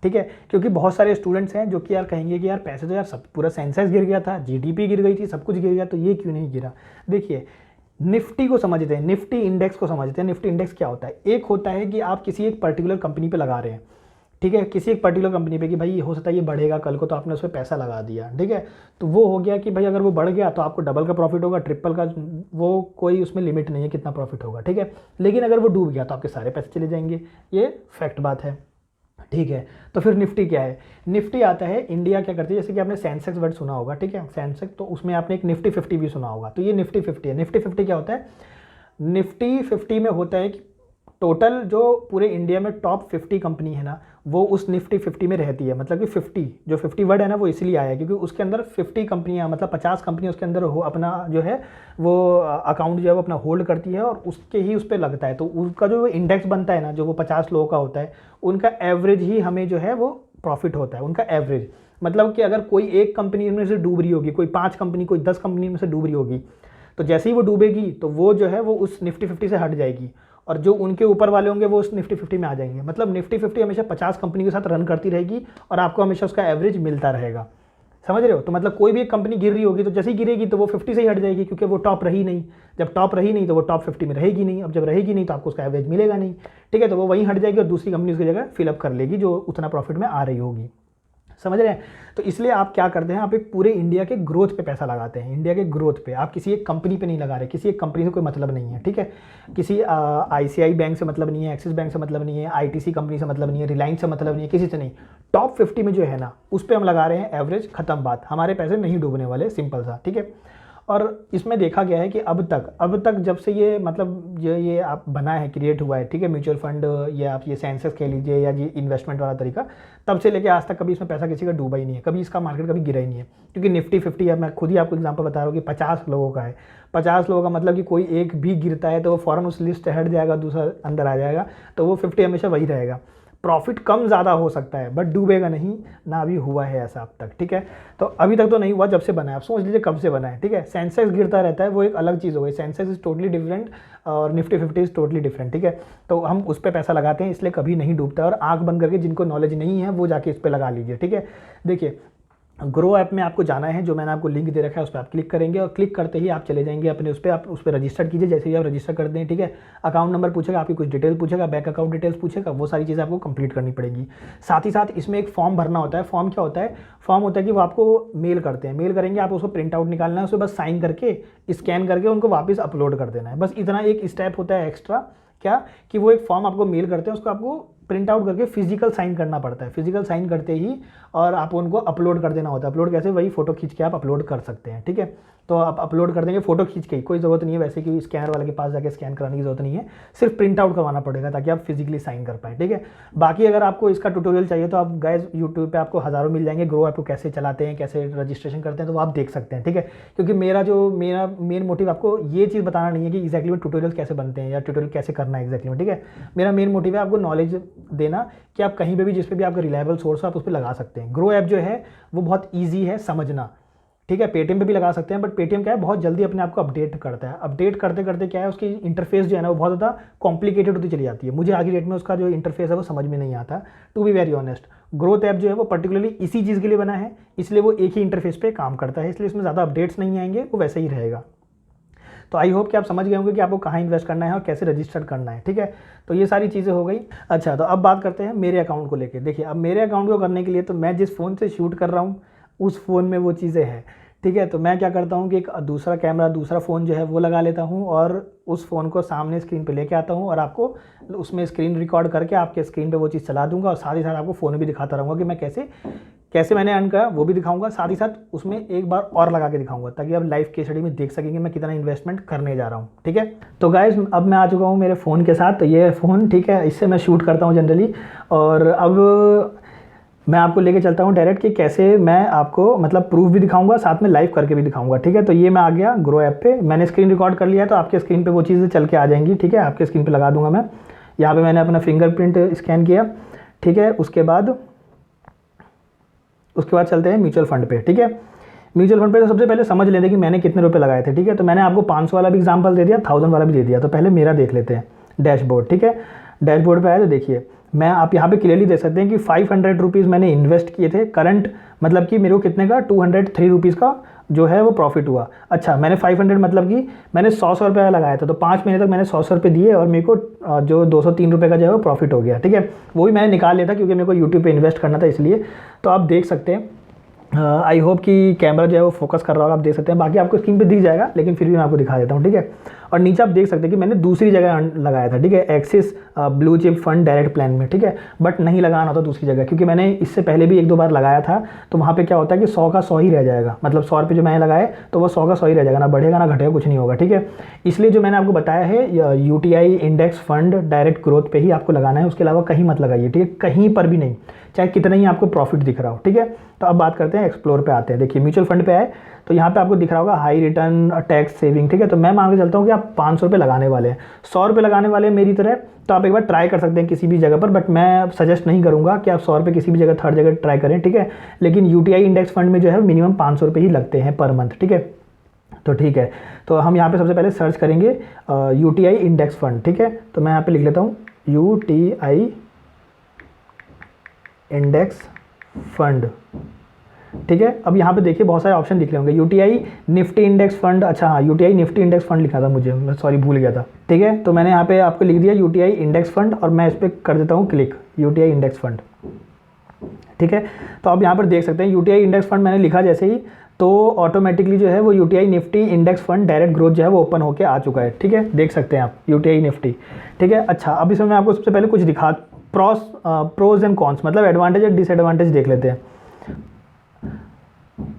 ठीक है। क्योंकि बहुत सारे स्टूडेंट्स हैं जो कि यार कहेंगे कि यार पैसे तो यार सब पूरा सेंसेक्स गिर गया था, जीडीपी गिर गई थी, सब कुछ गिर गया, तो ये क्यों नहीं गिरा? देखिए, निफ्टी को समझते हैं, निफ्टी इंडेक्स को समझते हैं। निफ्टी इंडेक्स क्या होता है? एक होता है कि आप किसी एक पर्टिकुलर कंपनी पे लगा रहे हैं, ठीक है, किसी एक पर्टिकुलर कंपनी पे कि भाई हो सकता है ये बढ़ेगा कल को, तो आपने उस पर पैसा लगा दिया, ठीक है। तो वो हो गया कि भाई अगर वो बढ़ गया तो आपको डबल का प्रॉफिट होगा, ट्रिपल का, वो कोई उसमें लिमिट नहीं है कितना प्रॉफिट होगा, ठीक है। लेकिन अगर वो डूब गया तो आपके सारे पैसे चले जाएंगे, ये फैक्ट बात है, ठीक है। तो फिर निफ्टी क्या है? निफ्टी आता है, इंडिया क्या करती है, जैसे कि आपने सेंसेक्स वर्ड सुना होगा, ठीक है, सेंसेक्स, तो उसमें आपने एक निफ्टी 50 भी सुना होगा, तो ये निफ्टी 50 है। निफ्टी 50 क्या होता है? निफ्टी 50 में होता है कि टोटल जो पूरे इंडिया में टॉप 50 कंपनी है ना, वो उस निफ्टी 50 में रहती है। मतलब कि 50 जो 50 वर्ड है ना, वो इसलिए आया है क्योंकि उसके अंदर 50 कंपनियां, मतलब 50 कंपनियां उसके अंदर हो अपना जो है वो अकाउंट जो है वो अपना होल्ड करती है, और उसके ही उस पर लगता है। तो उसका जो इंडेक्स बनता है ना, जो वो 50 लोगों का होता है, उनका एवरेज ही हमें जो है वो प्रॉफिट होता है, उनका एवरेज। मतलब कि अगर कोई एक कंपनी में से डूब रही होगी, कोई 5 कंपनी, कोई 10 कंपनी में से डूब रही होगी, तो जैसे ही वो डूबेगी तो वो जो है वो उस निफ्टी 50 से हट जाएगी, और जो उनके ऊपर वाले होंगे वो उस निफ्टी 50 में आ जाएंगे। मतलब निफ्टी 50 हमेशा 50 कंपनी के साथ रन करती रहेगी, और आपको हमेशा उसका एवरेज मिलता रहेगा, समझ रहे हो? तो मतलब कोई भी एक कंपनी गिर रही होगी तो जैसे ही गिरेगी तो वो 50 से ही हट जाएगी, क्योंकि वो टॉप रही नहीं। जब टॉप रही नहीं तो वो टॉप 50 में रहेगी नहीं, अब जब रहेगी नहीं तो आपको उसका एवरेज मिलेगा नहीं, ठीक है। तो वो वहीं हट जाएगी और दूसरी कंपनी उसकी जगह फिलअप कर लेगी जो उतना प्रॉफिट में आ रही होगी, समझ रहे हैं? तो इसलिए आप क्या करते हैं, आप एक पूरे इंडिया के ग्रोथ पे पैसा लगाते हैं, इंडिया के ग्रोथ पे। आप किसी एक कंपनी पे नहीं लगा रहे, किसी एक कंपनी से कोई मतलब नहीं है, ठीक है। किसी आईसीआई बैंक से मतलब नहीं है, एक्सिस बैंक से मतलब नहीं है, आईटीसी कंपनी से मतलब नहीं है, रिलायंस से मतलब नहीं है, किसी से नहीं। टॉप 50 में जो है ना, उस पर हम लगा रहे हैं एवरेज, खत्म बात, हमारे पैसे नहीं डूबने वाले, सिंपल सा, ठीक है। और इसमें देखा गया है कि अब तक जब से ये मतलब ये आप बना है, क्रिएट हुआ है, ठीक है, म्यूचुअल फंड या आप ये सेंसेक्स कह लीजिए या ये इन्वेस्टमेंट वाला तरीका, तब से लेके आज तक कभी इसमें पैसा किसी का डूबा ही नहीं है, कभी इसका मार्केट कभी गिरा ही नहीं है। क्योंकि निफ्टी 50 है, मैं खुद ही आपको एग्जांपल बता रहा हूँ कि 50 लोगों का है, 50 लोगों का मतलब कि कोई एक भी गिरता है तो वो फ़ौरन उस लिस्ट से हट जाएगा, दूसरा अंदर आ जाएगा, तो वो 50 हमेशा वही रहेगा। प्रॉफिट कम ज़्यादा हो सकता है बट डूबेगा नहीं, ना अभी हुआ है ऐसा अब तक, ठीक है। तो अभी तक तो नहीं हुआ जब से बना है, आप सोच लीजिए कब से बना है, ठीक है। सेंसेक्स गिरता रहता है, वो एक अलग चीज़ हो गई, सेंसेक्स इज़ टोटली डिफरेंट और निफ्टी 50 इज़ टोटली डिफरेंट, ठीक है। तो हम उस पर पैसा लगाते हैं इसलिए कभी नहीं डूबता है, और आँख बंद करके जिनको नॉलेज नहीं है वो जाके इस पर लगा लीजिए, ठीक है। देखिए ग्रो ऐप में आपको जाना है, जो मैंने आपको लिंक दे रखा है उस पर आप क्लिक करेंगे, और क्लिक करते ही आप चले जाएंगे अपने उस पर, आप उस पर रजिस्टर कीजिए। जैसे ही आप रजिस्टर कर दें, ठीक है, अकाउंट नंबर पूछेगा, आपकी कुछ डिटेल पूछेगा, बैंक अकाउंट डिटेल्स पूछेगा, वो सारी चीज़ें आपको कंप्लीट करनी पड़ेगी। साथ ही साथ इसमें एक फॉर्म भरना होता है। फॉर्म क्या होता है? फॉर्म होता है कि वो आपको मेल करते हैं, मेल करेंगे, आप उसको प्रिंट आउट निकालना है, उसको बस साइन करके स्कैन करके उनको वापस अपलोड कर देना है। बस इतना एक स्टेप होता है एक्स्ट्रा, क्या कि वो एक फॉर्म आपको मेल करते हैं, उसको आपको प्रिंट आउट करके फिजिकल साइन करना पड़ता है। फिजिकल साइन करते ही और आप उनको अपलोड कर देना होता है। अपलोड कैसे? वही फोटो खींच के आप अपलोड कर सकते हैं, ठीक है। तो आप अपलोड कर देंगे फोटो खींच के ही, कोई ज़रूरत नहीं है वैसे कि स्कैनर वाले के पास जाके स्कैन कराने की ज़रूरत नहीं है, सिर्फ प्रिंट आउट करवाना पड़ेगा ताकि आप फिजिकली साइन कर पाएँ, ठीक है। बाकी अगर आपको इसका ट्यूटोरियल चाहिए तो आप गाइस यूट्यूब पे आपको हज़ारों मिल जाएंगे, ग्रो ऐप को कैसे चलाते हैं, कैसे रजिस्ट्रेशन करते हैं, तो वो आप देख सकते हैं, ठीक है। क्योंकि मेरा मेन मोटिव आपको ये चीज़ बताना नहीं है कि एक्जैक्टली में ट्यूटोरियल कैसे बनते हैं या ट्यूटोरियल कैसे करना है एक्जैक्टली में, ठीक है। मेरा मेन मोटिव है आपको नॉलेज देना कि आप कहीं पे भी जिस पे भी आपका रिलायबल सोर्स हो आप उस पर लगा सकते हैं। ग्रो ऐप जो है वो बहुत ईजी है समझना, ठीक है। पेटीएम पे भी लगा सकते हैं, बट पेटीएम क्या है, बहुत जल्दी अपने आप को अपडेट करता है। अपडेट करते करते क्या है, उसकी इंटरफेस जो है ना वो बहुत ज़्यादा कॉम्प्लिकेटेड होती चली जाती है। मुझे आगे डेट में उसका जो इंटरफेस है वो समझ में नहीं आता, to be very honest. Growth app जो है वो पर्टिकुलरली इसी चीज़ के लिए बना है, इसलिए वो एक ही इंटरफेस पे काम करता है, इसलिए इसमें ज़्यादा अपडेट्स नहीं आएंगे, वो वैसे ही रहेगा। तो आई होप कि आप समझ गए होंगे कि आपको कहाँ इन्वेस्ट करना है और कैसे रजिस्टर करना है, ठीक है। तो ये सारी चीज़ें हो गई। अच्छा, तो अब बात करते हैं मेरे अकाउंट को लेके। देखिए अब मेरे अकाउंट को करने के लिए तो मैं जिस फ़ोन से शूट कर रहा हूँ उस फ़ोन में वो चीज़ें हैं, ठीक है। तो मैं क्या करता हूँ कि एक दूसरा कैमरा, दूसरा फ़ोन जो है वो लगा लेता हूँ और उस फ़ोन को सामने स्क्रीन पे लेके आता हूँ और आपको उसमें स्क्रीन रिकॉर्ड करके आपके स्क्रीन पे वो चीज़ चला दूँगा, और साथ ही साथ आपको फ़ोन में भी दिखाता रहूँगा कि मैं कैसे मैंने अर्न करा वो भी दिखाऊंगा। साथ ही साथ उसमें एक बार और लगा के दिखाऊंगा ताकि आप लाइव केस स्टडी में देख सकेंगे मैं कितना इन्वेस्टमेंट करने जा रहा हूँ, ठीक है। तो गाइस अब मैं आ चुका हूँ मेरे फ़ोन के साथ। तो ये फ़ोन, ठीक है, इससे मैं शूट करता हूँ जनरली, और अब मैं आपको लेके चलता हूँ डायरेक्ट कि कैसे मैं आपको मतलब प्रूफ भी दिखाऊंगा, साथ में लाइव करके भी दिखाऊंगा, ठीक है। तो ये मैं आ गया ग्रो ऐप पे, मैंने स्क्रीन रिकॉर्ड कर लिया है, तो आपके स्क्रीन पे वो चीज़ें चल के आ जाएंगी, ठीक है। आपके स्क्रीन पे लगा दूंगा मैं। यहाँ पे मैंने अपना फिंगरप्रिंट स्कैन किया, ठीक है। उसके बाद चलते हैं म्यूचुअल फंड पे, ठीक है। म्यूचुअल फंड पे तो सबसे पहले समझ लेते हैं कि मैंने कितने रुपए लगाए थे, ठीक है। तो मैंने आपको 500 वाला भी एग्जांपल दे दिया, 1000 वाला भी दे दिया। तो पहले मेरा देख लेते हैं डैशबोर्ड, ठीक है। डैशबोर्ड पे आए तो देखिए मैं आप यहाँ पे क्लियरली देख सकते हैं कि 500 रुपीज़ मैंने इन्वेस्ट किए थे करंट, मतलब कि मेरे को कितने का 203 रुपीज़ का जो है वो प्रॉफिट हुआ। अच्छा, मैंने 500 मतलब कि मैंने 100 रुपये लगाया था, तो 5 महीने तक मैंने 100 रुपये दिए और मेरे को जो 203 रुपये का जो है वो प्रॉफिट हो गया, ठीक है। वो भी मैंने निकाल लिया था क्योंकि मेरे को यूट्यूब पे इन्वेस्ट करना था इसलिए। तो आप देख सकते हैं, आई होप कि कैमरा जो है वो फोकस कर रहा होगा, आप देख सकते हैं। बाकी आपको स्क्रीन पे दिख जाएगा लेकिन फिर भी मैं आपको दिखा देता हूँ, ठीक है। और नीचे आप देख सकते हैं कि मैंने दूसरी जगह लगाया था, ठीक है, axis blue chip fund direct plan में, ठीक है। बट नहीं लगाना होता दूसरी जगह, क्योंकि मैंने इससे पहले भी 1-2 बार लगाया था। तो वहाँ पे क्या होता है कि 100 का 100 ही रह जाएगा, मतलब 100 रुपये जो मैंने लगाए तो वो 100 का 100 ही रह जाएगा, ना बढ़ेगा ना घटेगा, कुछ नहीं होगा, ठीक है। इसलिए जो मैंने आपको बताया है UTI index fund direct growth पे ही आपको लगाना है, उसके अलावा कहीं मत लगाइए, ठीक है, कहीं पर भी नहीं, चाहे कितना ही आपको प्रॉफिट दिख रहा हो, ठीक है। तो अब बात करते हैं एक्सप्लोर पे आते हैं। देखिए म्यूचुअल फंड पे आए तो यहाँ पे आपको दिख रहा होगा हाई रिटर्न टैक्स सेविंग, ठीक है। तो मैं मान के चलता हूँ कि आप 500 रुपये लगाने वाले हैं, 100 रुपये लगाने वाले हैं मेरी तरह, तो आप एक बार ट्राई कर सकते हैं किसी भी जगह पर, बट मैं सजेस्ट नहीं करूँगा कि आप 100 रुपये किसी भी जगह थर्ड जगह ट्राई करें, ठीक है। लेकिन UTI इंडेक्स फंड में जो है मिनिमम 500 रुपये ही लगते हैं पर मंथ, ठीक है। तो ठीक है, तो हम यहाँ पे सबसे पहले सर्च करेंगे UTI इंडेक्स फंड, ठीक है। तो मैं यहाँ पे लिख लेता हूँ UTI इंडेक्स फंड, ठीक है। अब यहाँ पे देखिए बहुत सारे ऑप्शन दिख रहे होंगे, UTI निफ्टी इंडेक्स फंड, अच्छा हाँ UTI निफ्टी इंडेक्स फंड लिखा था मुझे, मैं सॉरी भूल गया था, ठीक है। तो मैंने यहाँ पे आपको लिख दिया UTI इंडेक्स फंड और मैं इस पर कर देता हूँ क्लिक, UTI इंडेक्स फंड, ठीक है। तो आप यहाँ पर देख सकते हैं UTI इंडेक्स फंड मैंने लिखा जैसे ही, तो ऑटोमेटिकली जो है वो UTI Nifty index fund direct growth जो है वो ओपन होकर आ चुका है, ठीक है, देख सकते हैं आप UTI निफ्टी, ठीक है। अच्छा, अब इसमें मैं आपको सबसे पहले कुछ दिखा प्रोज एंड कॉन्स, मतलब एडवांटेज और डिसएडवांटेज देख लेते हैं।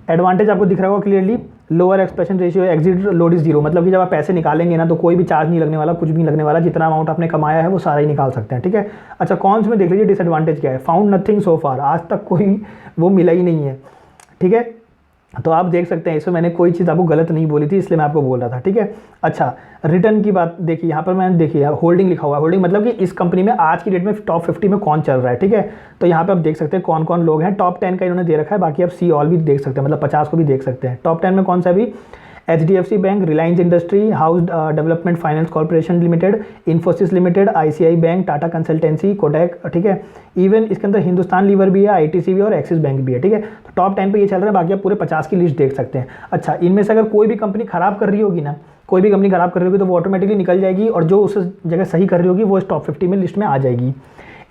एडवांटेज आपको दिख रहा होगा clearly, lower expansion ratio, exit load is 0, मतलब कि जब आप पैसे निकालेंगे ना तो कोई भी चार्ज नहीं लगने वाला, कुछ भी नहीं लगने वाला, जितना अमाउंट आपने कमाया है वो सारा ही निकाल सकते हैं, ठीक है। अच्छा, कॉन्स में देख लीजिए डिसएडवांटेज क्या है, फाउंड नथिंग सो फार, आज तक कोई वो मिला ही नहीं है, ठीक है। तो आप देख सकते हैं इसमें मैंने कोई चीज़ आपको गलत नहीं बोली थी, इसलिए मैं आपको बोल रहा था, ठीक है। अच्छा, रिटर्न की बात देखिए, यहाँ पर मैंने देखिए होल्डिंग लिखा हुआ है। होल्डिंग मतलब कि इस कंपनी में आज की डेट में टॉप 50 में कौन चल रहा है, ठीक है। तो यहाँ पे आप देख सकते हैं कौन कौन लोग हैं। टॉप 10 का इन्होंने दे रखा है, बाकी आप सी ऑल भी देख सकते हैं, मतलब 50 को भी देख सकते हैं। टॉप 10 में कौन सा भी, HDFC bank, Reliance industry, house development finance corporation limited, Infosys limited, ICI bank, Tata consultancy, Kotak, ठीक है। इवन इसके अंदर हिंदुस्तान लीवर भी है, ITC भी और एक्सिस बैंक भी है, ठीक है। तो टॉप 10 पे ये चल रहा है, बाकी आप पूरे 50 की लिस्ट देख सकते हैं। अच्छा, इनमें से अगर कोई भी कंपनी खराब कर रही होगी ना, कोई भी कंपनी खराब कर रही होगी तो वो ऑटोमेटिकली निकल जाएगी, और जो उस जगह सही कर रही होगी वो इस टॉप 50 में लिस्ट में आ जाएगी।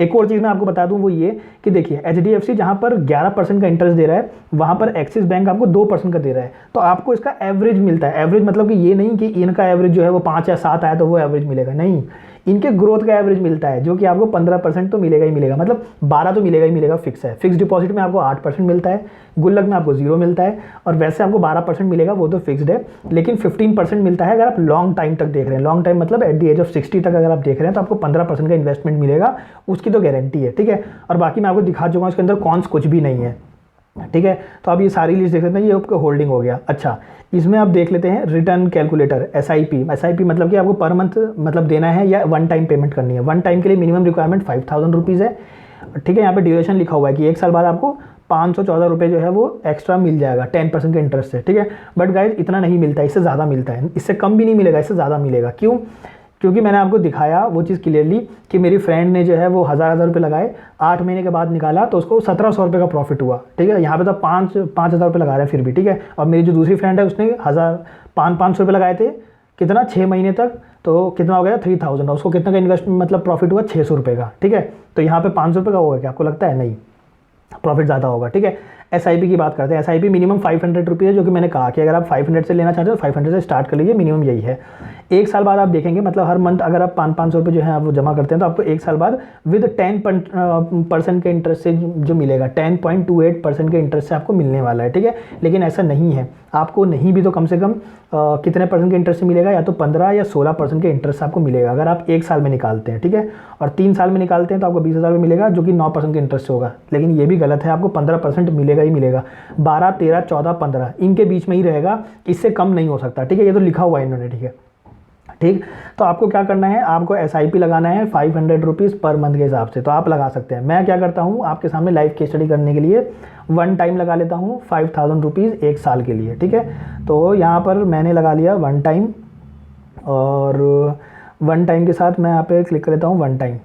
एक और चीज़ मैं आपको बता दूं, वो ये कि देखिए HDFC जहां पर 11% का इंटरेस्ट दे रहा है, वहां पर एक्सिस बैंक आपको 2% का दे रहा है। तो आपको इसका एवरेज मिलता है। एवरेज मतलब कि ये नहीं कि इनका एवरेज जो है वो 5 या 7 आया तो वो एवरेज मिलेगा, नहीं, इनके ग्रोथ का एवरेज मिलता है, जो कि आपको 15% तो मिलेगा ही मिलेगा, मतलब 12 तो मिलेगा ही मिलेगा, फिक्स है। फिक्स डिपॉजिट में आपको 8% मिलता है, गुल्लक में आपको 0 मिलता है, और वैसे आपको 12% मिलेगा, वो तो फिक्स्ड है। लेकिन 15% मिलता है अगर आप लॉन्ग टाइम तक देख रहे हैं। लॉन्ग टाइम मतलब एट द एज ऑफ 60 तक अगर आप देख रहे हैं तो आपको 15% का इन्वेस्टमेंट मिलेगा, उसकी तो गारंटी है, ठीक है। और बाकी मैं आपको दिखा चुका हूँ, इसके अंदर कॉन्स कुछ भी नहीं है, ठीक है। तो आप ये सारी लिस्ट देख लेते हैं, ये आपका होल्डिंग हो गया। अच्छा, इसमें आप देख लेते हैं रिटर्न कैलकुलेटर, SIP मतलब कि आपको पर मंथ मतलब देना है या वन टाइम पेमेंट करनी है। वन टाइम के लिए मिनिमम रिक्वायरमेंट 5000 रुपीज़ है, ठीक है। यहाँ पे ड्यूरेशन लिखा हुआ है कि 1 साल बाद आपको 514 रुपये जो है वो एक्स्ट्रा मिल जाएगा 10% के इंटरेस्ट से, ठीक है। बट गाइज इतना नहीं मिलता है, इससे ज़्यादा मिलता है, इससे कम भी नहीं मिलेगा, इससे ज़्यादा मिलेगा। क्यों? क्योंकि मैंने आपको दिखाया वो चीज़ क्लियरली कि मेरी फ्रेंड ने जो है वो 1000 रुपये लगाए, 8 महीने के बाद निकाला तो उसको 1700 रुपये का प्रॉफिट हुआ, ठीक है। यहाँ पे तो 5,000 रुपये लगा रहे हैं फिर भी, ठीक है। और मेरी जो दूसरी फ्रेंड है उसने 500 रुपये लगाए थे, कितना, 6 महीने तक, तो कितना हो गया 3000, उसको कितना का इन्वेस्टमेंट मतलब प्रॉफिट हुआ 600 रुपये का, ठीक है। तो यहाँ पे 500 रुपये का होगा क्या, आपको लगता है? नहीं, प्रॉफिट ज़्यादा होगा, ठीक है। SIP की बात करते हैं। SIP मिनिमम 500 रुपये है, जो कि मैंने कहा कि अगर आप 500 से लेना चाहते हो तो 500 से स्टार्ट कर लीजिए, मिनिमम यही है। 1 साल बाद आप देखेंगे, मतलब हर मंथ अगर आप 500 रुपये जो है आप वो जमा करते हैं तो आपको 1 साल बाद विद 10% के इंटरेस्ट से जो मिलेगा, 10.28% के इंटरेस्ट से आपको मिलने वाला है, ठीक है। लेकिन ऐसा नहीं है, आपको नहीं भी तो कम से कम कितने परसेंट के इंटरेस्ट से मिलेगा, या तो 15 या 16% के इंटरेस्ट से आपको मिलेगा अगर आप 1 साल में निकालते हैं, ठीक है। और 3 साल में निकालते हैं तो आपको 20,000 मिलेगा, जो कि 9% के इंटरेस्ट से होगा। लेकिन ये भी गलत है, आपको 15% मिलेगा ही मिलेगा। 12, 13, 14, 15 इनके बीच में ही रहेगा, इससे कम नहीं हो सकता, ठीक है। ये तो लिखा हुआ है इन्होंने, ठीक है, ठीक। तो आपको क्या करना है, आपको SIP लगाना है 500 रुपीज़ पर मंथ के हिसाब से, तो आप लगा सकते हैं। मैं क्या करता हूँ आपके सामने लाइव केस स्टडी करने के लिए वन टाइम लगा लेता हूँ 5000 रुपीज़ 1 साल के लिए, ठीक है। तो यहाँ पर मैंने लगा लिया वन टाइम, और वन टाइम के साथ मैं यहाँ पे क्लिक कर लेता हूँ वन टाइम,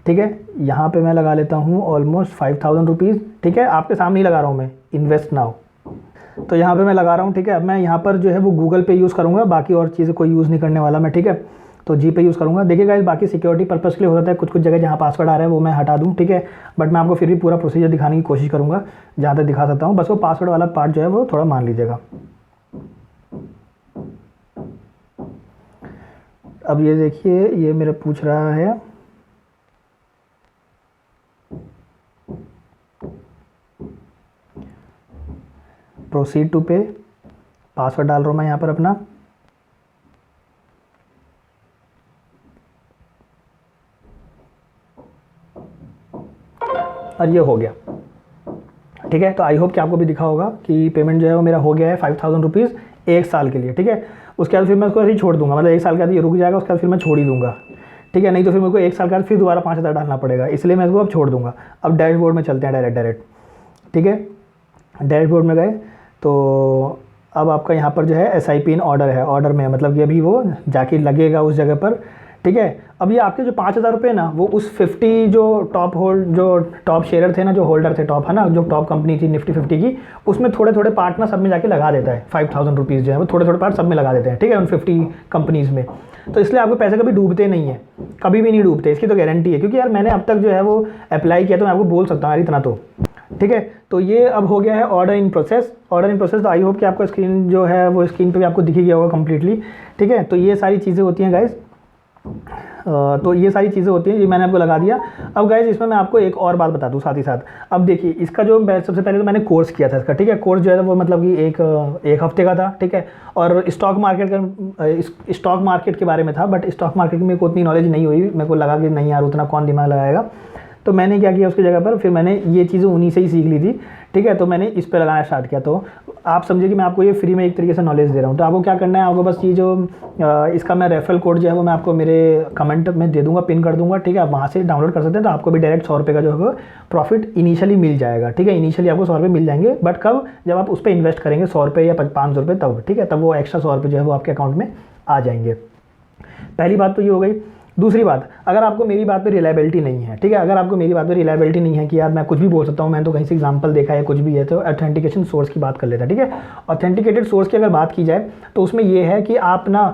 ठीक है। यहाँ पे मैं लगा लेता हूँ ऑलमोस्ट 5000 रुपीज़, ठीक है। आपके सामने ही लगा रहा हूँ मैं, इन्वेस्ट नाउ, तो यहाँ पे मैं लगा रहा हूँ, ठीक है। अब मैं यहाँ पर जो है वो गूगल पे यूज़ करूँगा, बाकी और चीज़ें कोई यूज़ नहीं करने वाला मैं, ठीक है। तो जी पे यूज़ करूँगा। देखिए गाइस, बाकी सिक्योरिटी पर्पज़ के लिए हो जाता है कुछ जगह जहाँ पासवर्ड आ रहा है वो मैं हटा दूँ, ठीक है। बट मैं आपको फिर भी पूरा प्रोसीजर दिखाने की कोशिश करूँगा जहाँ तक दिखा सकता हूँ। बस वो पासवर्ड वाला पार्ट जो है वो थोड़ा मान लीजिएगा। अब ये देखिए, ये मेरा पूछ रहा है, प्रोसीड टू पे, पासवर्ड डाल रहा हूँ मैं यहाँ पर अपना, और ये हो गया, ठीक है। तो आई होप कि आपको भी दिखा होगा कि पेमेंट जो है वो मेरा हो गया है 5000 रुपीज़ 1 साल के लिए, ठीक है। उसके बाद फिर मैं उसको ऐसे ही छोड़ दूंगा, मतलब 1 साल के बाद ये रुक जाएगा, उसके बाद फिर मैं छोड़ ही दूंगा, ठीक है। नहीं तो फिर मेरे को 1 साल के बाद फिर दोबारा 5000 डालना पड़ेगा, इसलिए मैं इसको अब छोड़ दूंगा। अब डैशबोर्ड में चलते हैं डायरेक्ट, ठीक है। डैशबोर्ड में गए तो अब आपका यहाँ पर जो है SIP इन ऑर्डर है, ऑर्डर में मतलब कि अभी वो जाके लगेगा उस जगह पर, ठीक है। अब ये आपके जो 5000 रुपये ना, वो उस 50 जो टॉप शेयर थे ना, जो होल्डर थे टॉप, है ना, जो टॉप कंपनी थी निफ्टी 50 की, उसमें थोड़े थोड़े पार्ट ना सब में जाके लगा देता है। 5000 रुपीज़ जो है वो थोड़े थोड़े पार्ट सब में लगा देते हैं, ठीक है, उन 50 कंपनीज़ में। तो इसलिए आपके पैसे कभी डूबते नहीं है, कभी भी नहीं डूबते, इसकी तो गारंटी है। क्योंकि यार मैंने अब तक जो है वो अप्लाई किया, तो मैं आपको बोल सकता हूँ यार इतना तो, ठीक है। तो ये अब हो गया है ऑर्डर इन प्रोसेस। तो आई होप कि आपको स्क्रीन जो है वो स्क्रीन पे भी आपको दिख गया होगा कम्प्लीटली, ठीक है। तो ये सारी चीज़ें होती हैं गाइस, तो ये सारी चीज़ें होती हैं, ये मैंने आपको लगा दिया। अब गाइस इसमें मैं आपको एक और बात बता दूं साथ ही साथ। अब देखिए, इसका जो सबसे पहले तो मैंने कोर्स किया था इसका, ठीक है। कोर्स जो है वो मतलब कि एक हफ्ते का था, ठीक है। और स्टॉक मार्केट के बारे में था, बट स्टॉक मार्केट में मेरे को उतनी नॉलेज नहीं हुई, मेरे को लगा कि नहीं यार उतना कौन दिमाग लगाएगा। तो मैंने क्या किया उसकी जगह पर, फिर मैंने ये चीज़ें उन्हीं से ही सीख ली थी, ठीक है। तो मैंने इस पे लगाना स्टार्ट किया। तो आप समझिए कि मैं आपको ये फ्री में एक तरीके से नॉलेज दे रहा हूँ। तो आपको क्या करना है, आपको बस ये जो इसका मैं रेफरल कोड जो है वो मैं आपको मेरे कमेंट में दे दूँगा, पिन कर दूँगा, ठीक है। आप वहाँ से डाउनलोड कर सकते हैं। तो आपको भी डायरेक्ट 100 रुपये का जो है वो प्रॉफिट इनिशियली मिल जाएगा, ठीक है। इनिशियली आपको 100 रुपये मिल जाएंगे, बट कब, जब आप उस पर इन्वेस्ट करेंगे 100 रुपये या 500 रुपये, तब, ठीक है। तब वो एक्स्ट्रा 100 रुपये जो है वो आपके अकाउंट में आ जाएंगे। पहली बात तो ये हो गई। दूसरी बात, अगर आपको मेरी बात पे रिलायबिलिटी नहीं है, ठीक है, अगर आपको मेरी बात पे रिलायबिलिटी नहीं है कि यार मैं कुछ भी बोल सकता हूँ, मैंने तो कहीं से एग्जांपल देखा है, कुछ भी है, तो ऑथेंटिकेशन सोर्स की बात कर लेते हैं, ठीक है। ऑथेंटिकेटेड सोर्स की अगर बात की जाए तो उसमें ये है कि आप ना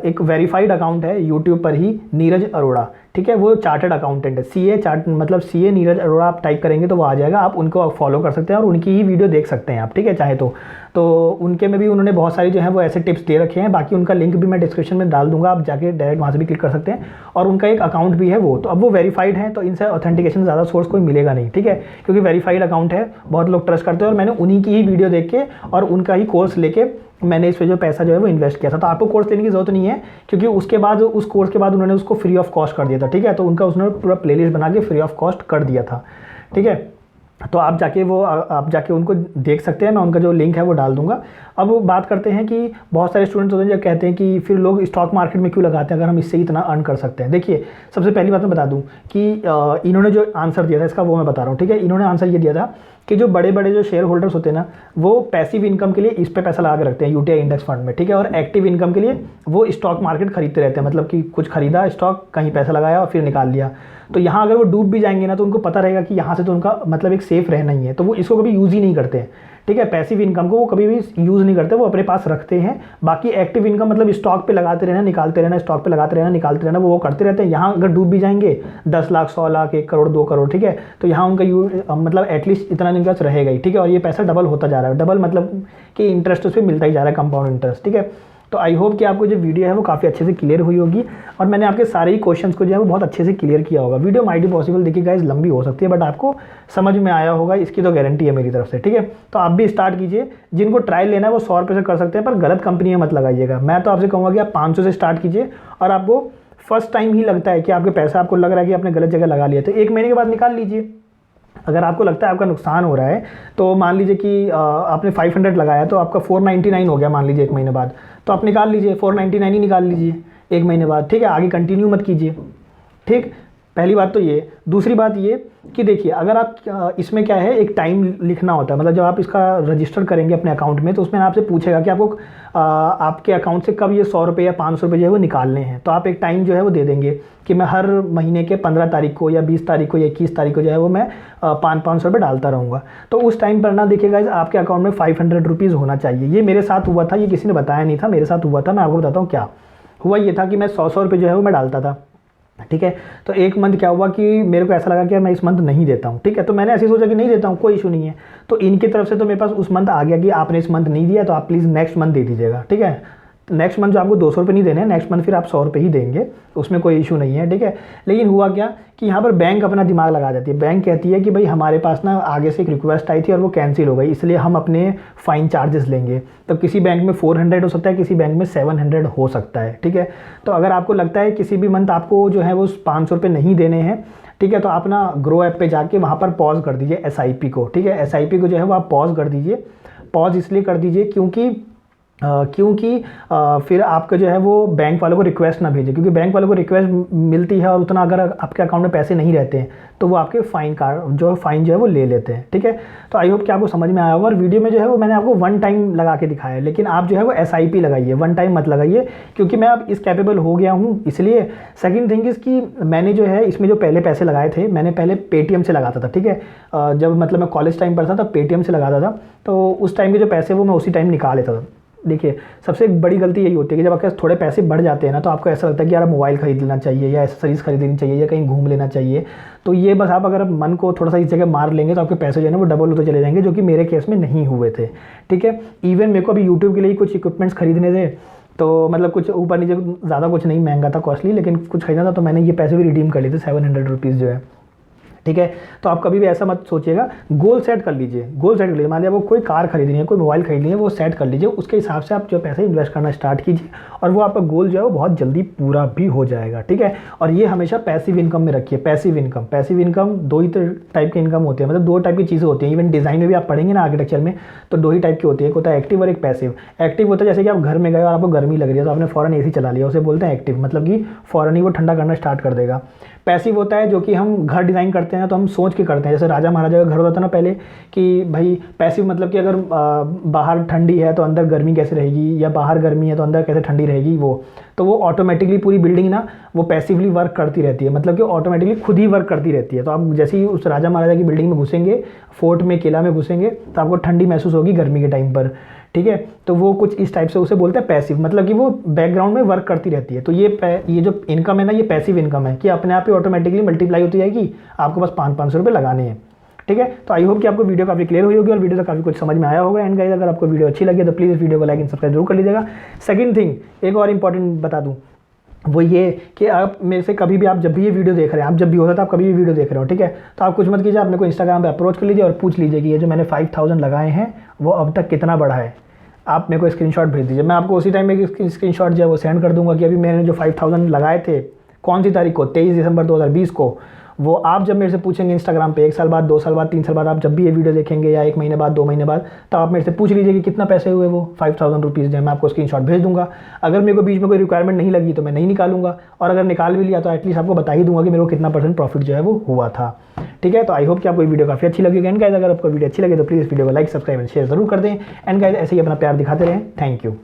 एक वेरीफाइड अकाउंट है यूट्यूब पर ही, नीरज अरोड़ा, ठीक है। वो चार्टर्ड अकाउंटेंट है, CA नीरज अरोड़ा आप टाइप करेंगे तो वो आ जाएगा। आप उनको फॉलो कर सकते हैं और उनकी ही वीडियो देख सकते हैं आप, ठीक है, चाहे तो उनके में भी उन्होंने बहुत सारी जो है वो ऐसे टिप्स दे रखे हैं। बाकी उनका लिंक भी मैं डिस्क्रिप्शन में डाल दूंगा, आप जाके डायरेक्ट वहाँ से भी क्लिक कर सकते हैं। और उनका एक अकाउंट भी है वो, तो अब वो वेरीफाइड है, तो इनसे ऑथेंटिकेशन ज़्यादा सोर्स कोई मिलेगा नहीं, ठीक है, क्योंकि वेरीफाइड अकाउंट है, बहुत लोग ट्रस्ट करते हैं। और मैंने उन्हीं की ही वीडियो देख के और उनका ही कोर्स लेके मैंने इस पर जो पैसा जो है वो इन्वेस्ट किया था। तो आपको कोर्स लेने की ज़रूरत नहीं है, क्योंकि उसके बाद उस कोर्स के बाद उन्होंने उसको फ्री ऑफ कॉस्ट कर दिया था, ठीक है। तो उनका उसने पूरा प्लेलिस्ट बना के फ्री ऑफ कॉस्ट कर दिया था, ठीक है। तो आप जाके उनको देख सकते हैं, मैं उनका जो लिंक है वो डाल दूंगा। अब बात करते हैं कि बहुत सारे स्टूडेंट्स होते हैं जो कहते हैं कि फिर लोग स्टॉक मार्केट में क्यों लगाते हैं अगर हम इससे इतना अर्न कर सकते हैं। देखिए, सबसे पहली बात मैं बता दूं कि इन्होंने जो आंसर दिया था इसका वो मैं बता रहा हूँ, ठीक है। इन्होंने आंसर ये दिया था कि जो बड़े बड़े जो शेयर होल्डर्स होते हैं ना, वो पैसिव इनकम के लिए इस पे पैसा लगा के रखते हैं, यूटीआई इंडेक्स फंड में, ठीक है। और एक्टिव इनकम के लिए वो स्टॉक मार्केट खरीदते रहते हैं, मतलब कि कुछ खरीदा स्टॉक, कहीं पैसा लगाया और फिर निकाल लिया। तो यहाँ अगर वो डूब भी जाएंगे ना, तो उनको पता रहेगा कि यहाँ से तो उनका मतलब एक सेफ रहना ही है, तो वो इसको कभी यूज़ ही नहीं करते हैं, ठीक है। पैसिव इनकम को वो कभी भी यूज़ नहीं करते, वो अपने पास रखते हैं। बाकी एक्टिव इनकम मतलब स्टॉक पे लगाते रहना, निकालते रहना, स्टॉक पे लगाते रहना, निकालते रहना, वो करते रहते हैं। यहाँ अगर डूब भी जाएंगे 10 लाख, 100 लाख, 1 करोड़, 2 करोड़, ठीक है, तो यहाँ उनका मतलब एटलीस्ट इतना इनका रहेगा ही, ठीक है। और ये पैसा डबल होता जा रहा है, डबल मतलब कि इंटरेस्ट उस पर मिलता ही जा रहा है, कंपाउंड इंटरेस्ट, ठीक है। तो आई होप कि आपको जो वीडियो है वो काफ़ी अच्छे से क्लियर हुई होगी और मैंने आपके सारे ही क्वेश्चंस को जो है वो बहुत अच्छे से क्लियर किया होगा। वीडियो माइट बी पॉसिबल, देखिए गाइस, लंबी हो सकती है, बट आपको समझ में आया होगा, इसकी तो गारंटी है मेरी तरफ से, ठीक है। तो आप भी स्टार्ट कीजिए। जिनको ट्रायल लेना है वो 100 रुपये से कर सकते हैं, पर गलत कंपनी में मत लगाइएगा। मैं तो आपसे कहूँगा कि आप 500 से स्टार्ट कीजिए। और आपको फर्स्ट टाइम ही लगता है कि आपके पैसा, आपको लग रहा है कि आपने गलत जगह लगा लिया, तो 1 महीने के बाद निकाल लीजिए। अगर आपको लगता है आपका नुकसान हो रहा है, तो मान लीजिए कि आपने 500 लगाया तो आपका 499 हो गया मान लीजिए 1 महीने बाद, तो आप निकाल लीजिए, 499 ही निकाल लीजिए 1 महीने बाद, ठीक है। आगे कंटिन्यू मत कीजिए, ठीक। पहली बात तो ये। दूसरी बात ये कि देखिए, अगर आप इसमें क्या है, एक टाइम लिखना होता है, मतलब जब आप इसका रजिस्टर करेंगे अपने अकाउंट में, तो उसमें आपसे पूछेगा कि आपको आपके अकाउंट से कब ये 100 रुपये या 500 रुपये जो है वो निकालने हैं। तो आप एक टाइम जो है वो दे देंगे कि मैं हर महीने के 15 तारीख को या 20 तारीख को या 21 तारीख को जो है वो मैं 500 रुपये डालता रहूँगा। तो उस टाइम पर ना देखिएगा, आपके अकाउंट में 500 रुपीज़ होना चाहिए। ये मेरे साथ हुआ था, ये किसी ने बताया नहीं था, मेरे साथ हुआ था। मैं आपको बताता हूँ क्या हुआ। ये था कि मैं 100 रुपये जो है वो मैं डालता था, ठीक है। तो एक मंथ क्या हुआ कि मेरे को ऐसा लगा कि मैं इस मंथ नहीं देता हूँ, ठीक है। तो मैंने ऐसे सोचा कि नहीं देता हूँ, कोई इशू नहीं है। तो इनकी तरफ से तो मेरे पास उस मंथ आ गया कि आपने इस मंथ नहीं दिया, तो आप प्लीज़ नेक्स्ट मंथ दे दीजिएगा, ठीक है। नेक्स्ट मंथ जो आपको 200 रुपये नहीं देने हैं, नेक्स्ट मंथ फिर आप 100 रुपये ही देंगे, उसमें कोई इशू नहीं है, ठीक है। लेकिन हुआ क्या कि यहाँ पर बैंक अपना दिमाग लगा देती है। बैंक कहती है कि भाई हमारे पास ना आगे से एक रिक्वेस्ट आई थी और वो कैंसिल हो गई, इसलिए हम अपने फ़ाइन चार्जेस लेंगे। तो किसी बैंक में 400 हो सकता है, किसी बैंक में 700 हो सकता है, ठीक है। तो अगर आपको लगता है किसी भी मंथ आपको जो है वो 500 रुपये नहीं देने हैं, ठीक है, तो आप ना ग्रो ऐप पे जाके वहाँ पर पॉज कर दीजिए SIP को, ठीक है। SIP को जो है वो आप पॉज कर दीजिए। पॉज इसलिए कर दीजिए क्योंकि फिर आपका जो है वो बैंक वालों को रिक्वेस्ट ना भेजे, क्योंकि बैंक वालों को रिक्वेस्ट मिलती है और उतना अगर आपके अकाउंट में पैसे नहीं रहते हैं तो वो आपके फ़ाइन जो है वो ले लेते हैं, ठीक है। तो आई होप कि आपको समझ में आया होगा। और वीडियो में जो है वो मैंने आपको 1 टाइम लगा के दिखाया है, लेकिन आप जो है वो SIP लगाइए, 1 टाइम मत लगाइए, क्योंकि मैं अब इस कैपेबल हो गया हूँ इसलिए। सेकंड थिंग इज़ कि मैंने जो है इसमें जो पहले पैसे लगाए थे, मैंने पहले पेटीएम से लगाता था, ठीक है। जब मतलब मैं कॉलेज टाइम पर था तब पेटीएम से लगाता था, तो उस टाइम के जो पैसे वो मैं उसी टाइम निकाल लेता था। देखिए, सबसे बड़ी गलती यही होती है कि जब आपके पास थोड़े पैसे बढ़ जाते हैं ना, तो आपको ऐसा लगता है कि यार मोबाइल खरीद लेना चाहिए या एसेसरीज खरीद लेनी चाहिए या कहीं घूम लेना चाहिए। तो ये बस आप अगर मन को थोड़ा सा इस जगह मार लेंगे तो आपके पैसे जो है ना वो डबल होते चले जाएंगे, जो कि मेरे केस में नहीं हुए थे, ठीक है। इवन मेरे को अभी यूट्यूब के लिए कुछ इक्विपमेंट्स खरीदने थे, तो मतलब कुछ ऊपर नीचे, ज़्यादा कुछ नहीं महंगा था, कॉस्टली, लेकिन कुछ खरीदना था, तो मैंने ये पैसे भी रिडीम कर लिए थे, 700 रुपीज़ जो है। ठीक है। तो आप कभी भी ऐसा मत सोचिएगा, गोल सेट कर लीजिए, गोल सेट कर लीजिए। मान लिया वो कोई कार खरीदनी है, कोई मोबाइल खरीदनी है, वो सेट कर लीजिए, उसके हिसाब से आप जो पैसे इन्वेस्ट करना स्टार्ट कीजिए और वो आपका गोल जो है वो बहुत जल्दी पूरा भी हो जाएगा, ठीक है। और ये हमेशा पैसिव इनकम में रखिए। पैसिव इनकम दो ही टाइप की इनकम होती है, मतलब 2 टाइप की चीज़ें होती हैं। इवन डिज़ाइन में भी आप पढ़ेंगे ना आर्किटेक्चर में, तो 2 ही टाइप की होती है, एक होता है एक्टिव और एक पैसिव। एक्टिव होता है जैसे कि आप घर में गए और आपको गर्मी लग रही है तो आपने फ़ौरन एसी चला लिया, उसे बोलते हैं एक्टिव, मतलब कि फ़ौरन ही वो ठंडा करना स्टार्ट कर देगा। पैसिव होता है जो कि हम घर डिज़ाइन करते हैं तो हम सोच के करते हैं, जैसे राजा महाराजा का घर होता था ना पहले, कि भाई पैसिव मतलब कि अगर बाहर ठंडी है तो अंदर गर्मी कैसे रहेगी, या बाहर गर्मी है तो अंदर कैसे ठंडी रहेगी, तो वो ऑटोमेटिकली पूरी बिल्डिंग ना वो पैसिवली वर्क करती रहती है, मतलब कि ऑटोमेटिकली खुद ही वर्क करती रहती है। तो आप जैसे ही उस राजा महाराजा की बिल्डिंग में घुसेंगे, फोर्ट में, किला में घुसेंगे, तो आपको ठंडी महसूस होगी गर्मी के टाइम पर, ठीक है। तो वो कुछ इस टाइप से उसे बोलते हैं पैसिव, मतलब कि वो बैकग्राउंड में वर्क करती रहती है। तो ये जो इनकम है ना, ये पैसिव इनकम है कि अपने आप ही ऑटोमेटिकली मल्टीप्लाई होती जाएगी, आपको बस 500 रुपये लगाने हैं, ठीक है। तो आई होप कि आपको वीडियो काफ़ी क्लियर हुई होगी और वीडियो से काफ़ी कुछ समझ में आया होगा। एंड गाइस, अगर आपको वीडियो अच्छी लगी तो प्लीज़ इस वीडियो को लाइक एंड सब्सक्राइब जरूर कर लीजिएगा। सेकंड थिंग, एक और इंपॉर्टेंट बता दूँ, वो ये कि आप मेरे से कभी भी, आप जब भी ये वीडियो देख रहे हैं, आप जब भी होता था आप कभी भी वीडियो देख रहे हो, ठीक है, तो आप कुछ मत कीजिए, आप मेरे को इंस्टाग्राम पे अप्रोच कर लीजिए और पूछ लीजिए कि ये जो मैंने 5000 लगाए हैं वो अब तक कितना बढ़ा है। आप मेरे को स्क्रीनशॉट भेज दीजिए, मैं आपको उसी टाइम में स्क्रीनशॉट जो है वो सेंड कर दूंगा कि अभी मैंने जो 5000 लगाए थे, कौन सी तारीख को, 23 दिसंबर 2020 को। वो आप जब मेरे से पूछेंगे इंस्टाग्राम पे 1 साल बाद, 2 साल बाद, 3 साल बाद, आप जब भी ये वीडियो देखेंगे, या 1 महीने बाद, 2 महीने बाद, तब आप मेरे से पूछ लीजिए कि कितना पैसे हुए वो 5000 रुपीज़, जो मैं आपको स्क्रीनशॉट भेज दूंगा। अगर मेरे को बीच में कोई रिक्वायरमेंट नहीं लगी तो मैं नहीं निकालूंगा, और अगर निकाल भी लिया तो एटलीस्ट आपको बता ही दूंगा कि मेरे को कितना % प्रॉफिट जो है वो हुआ था, ठीक है। तो आई होप कि आपको वीडियो काफ़ी अच्छी लगी। एंड गाइस, अगर आपको वीडियो अच्छी लगे तो प्लीज़ वीडियो को लाइक, सब्सक्राइब एंड शेयर जरूर कर दें। एंड गाइस, ऐसे ही अपना प्यार दिखाते रहें। Thank you.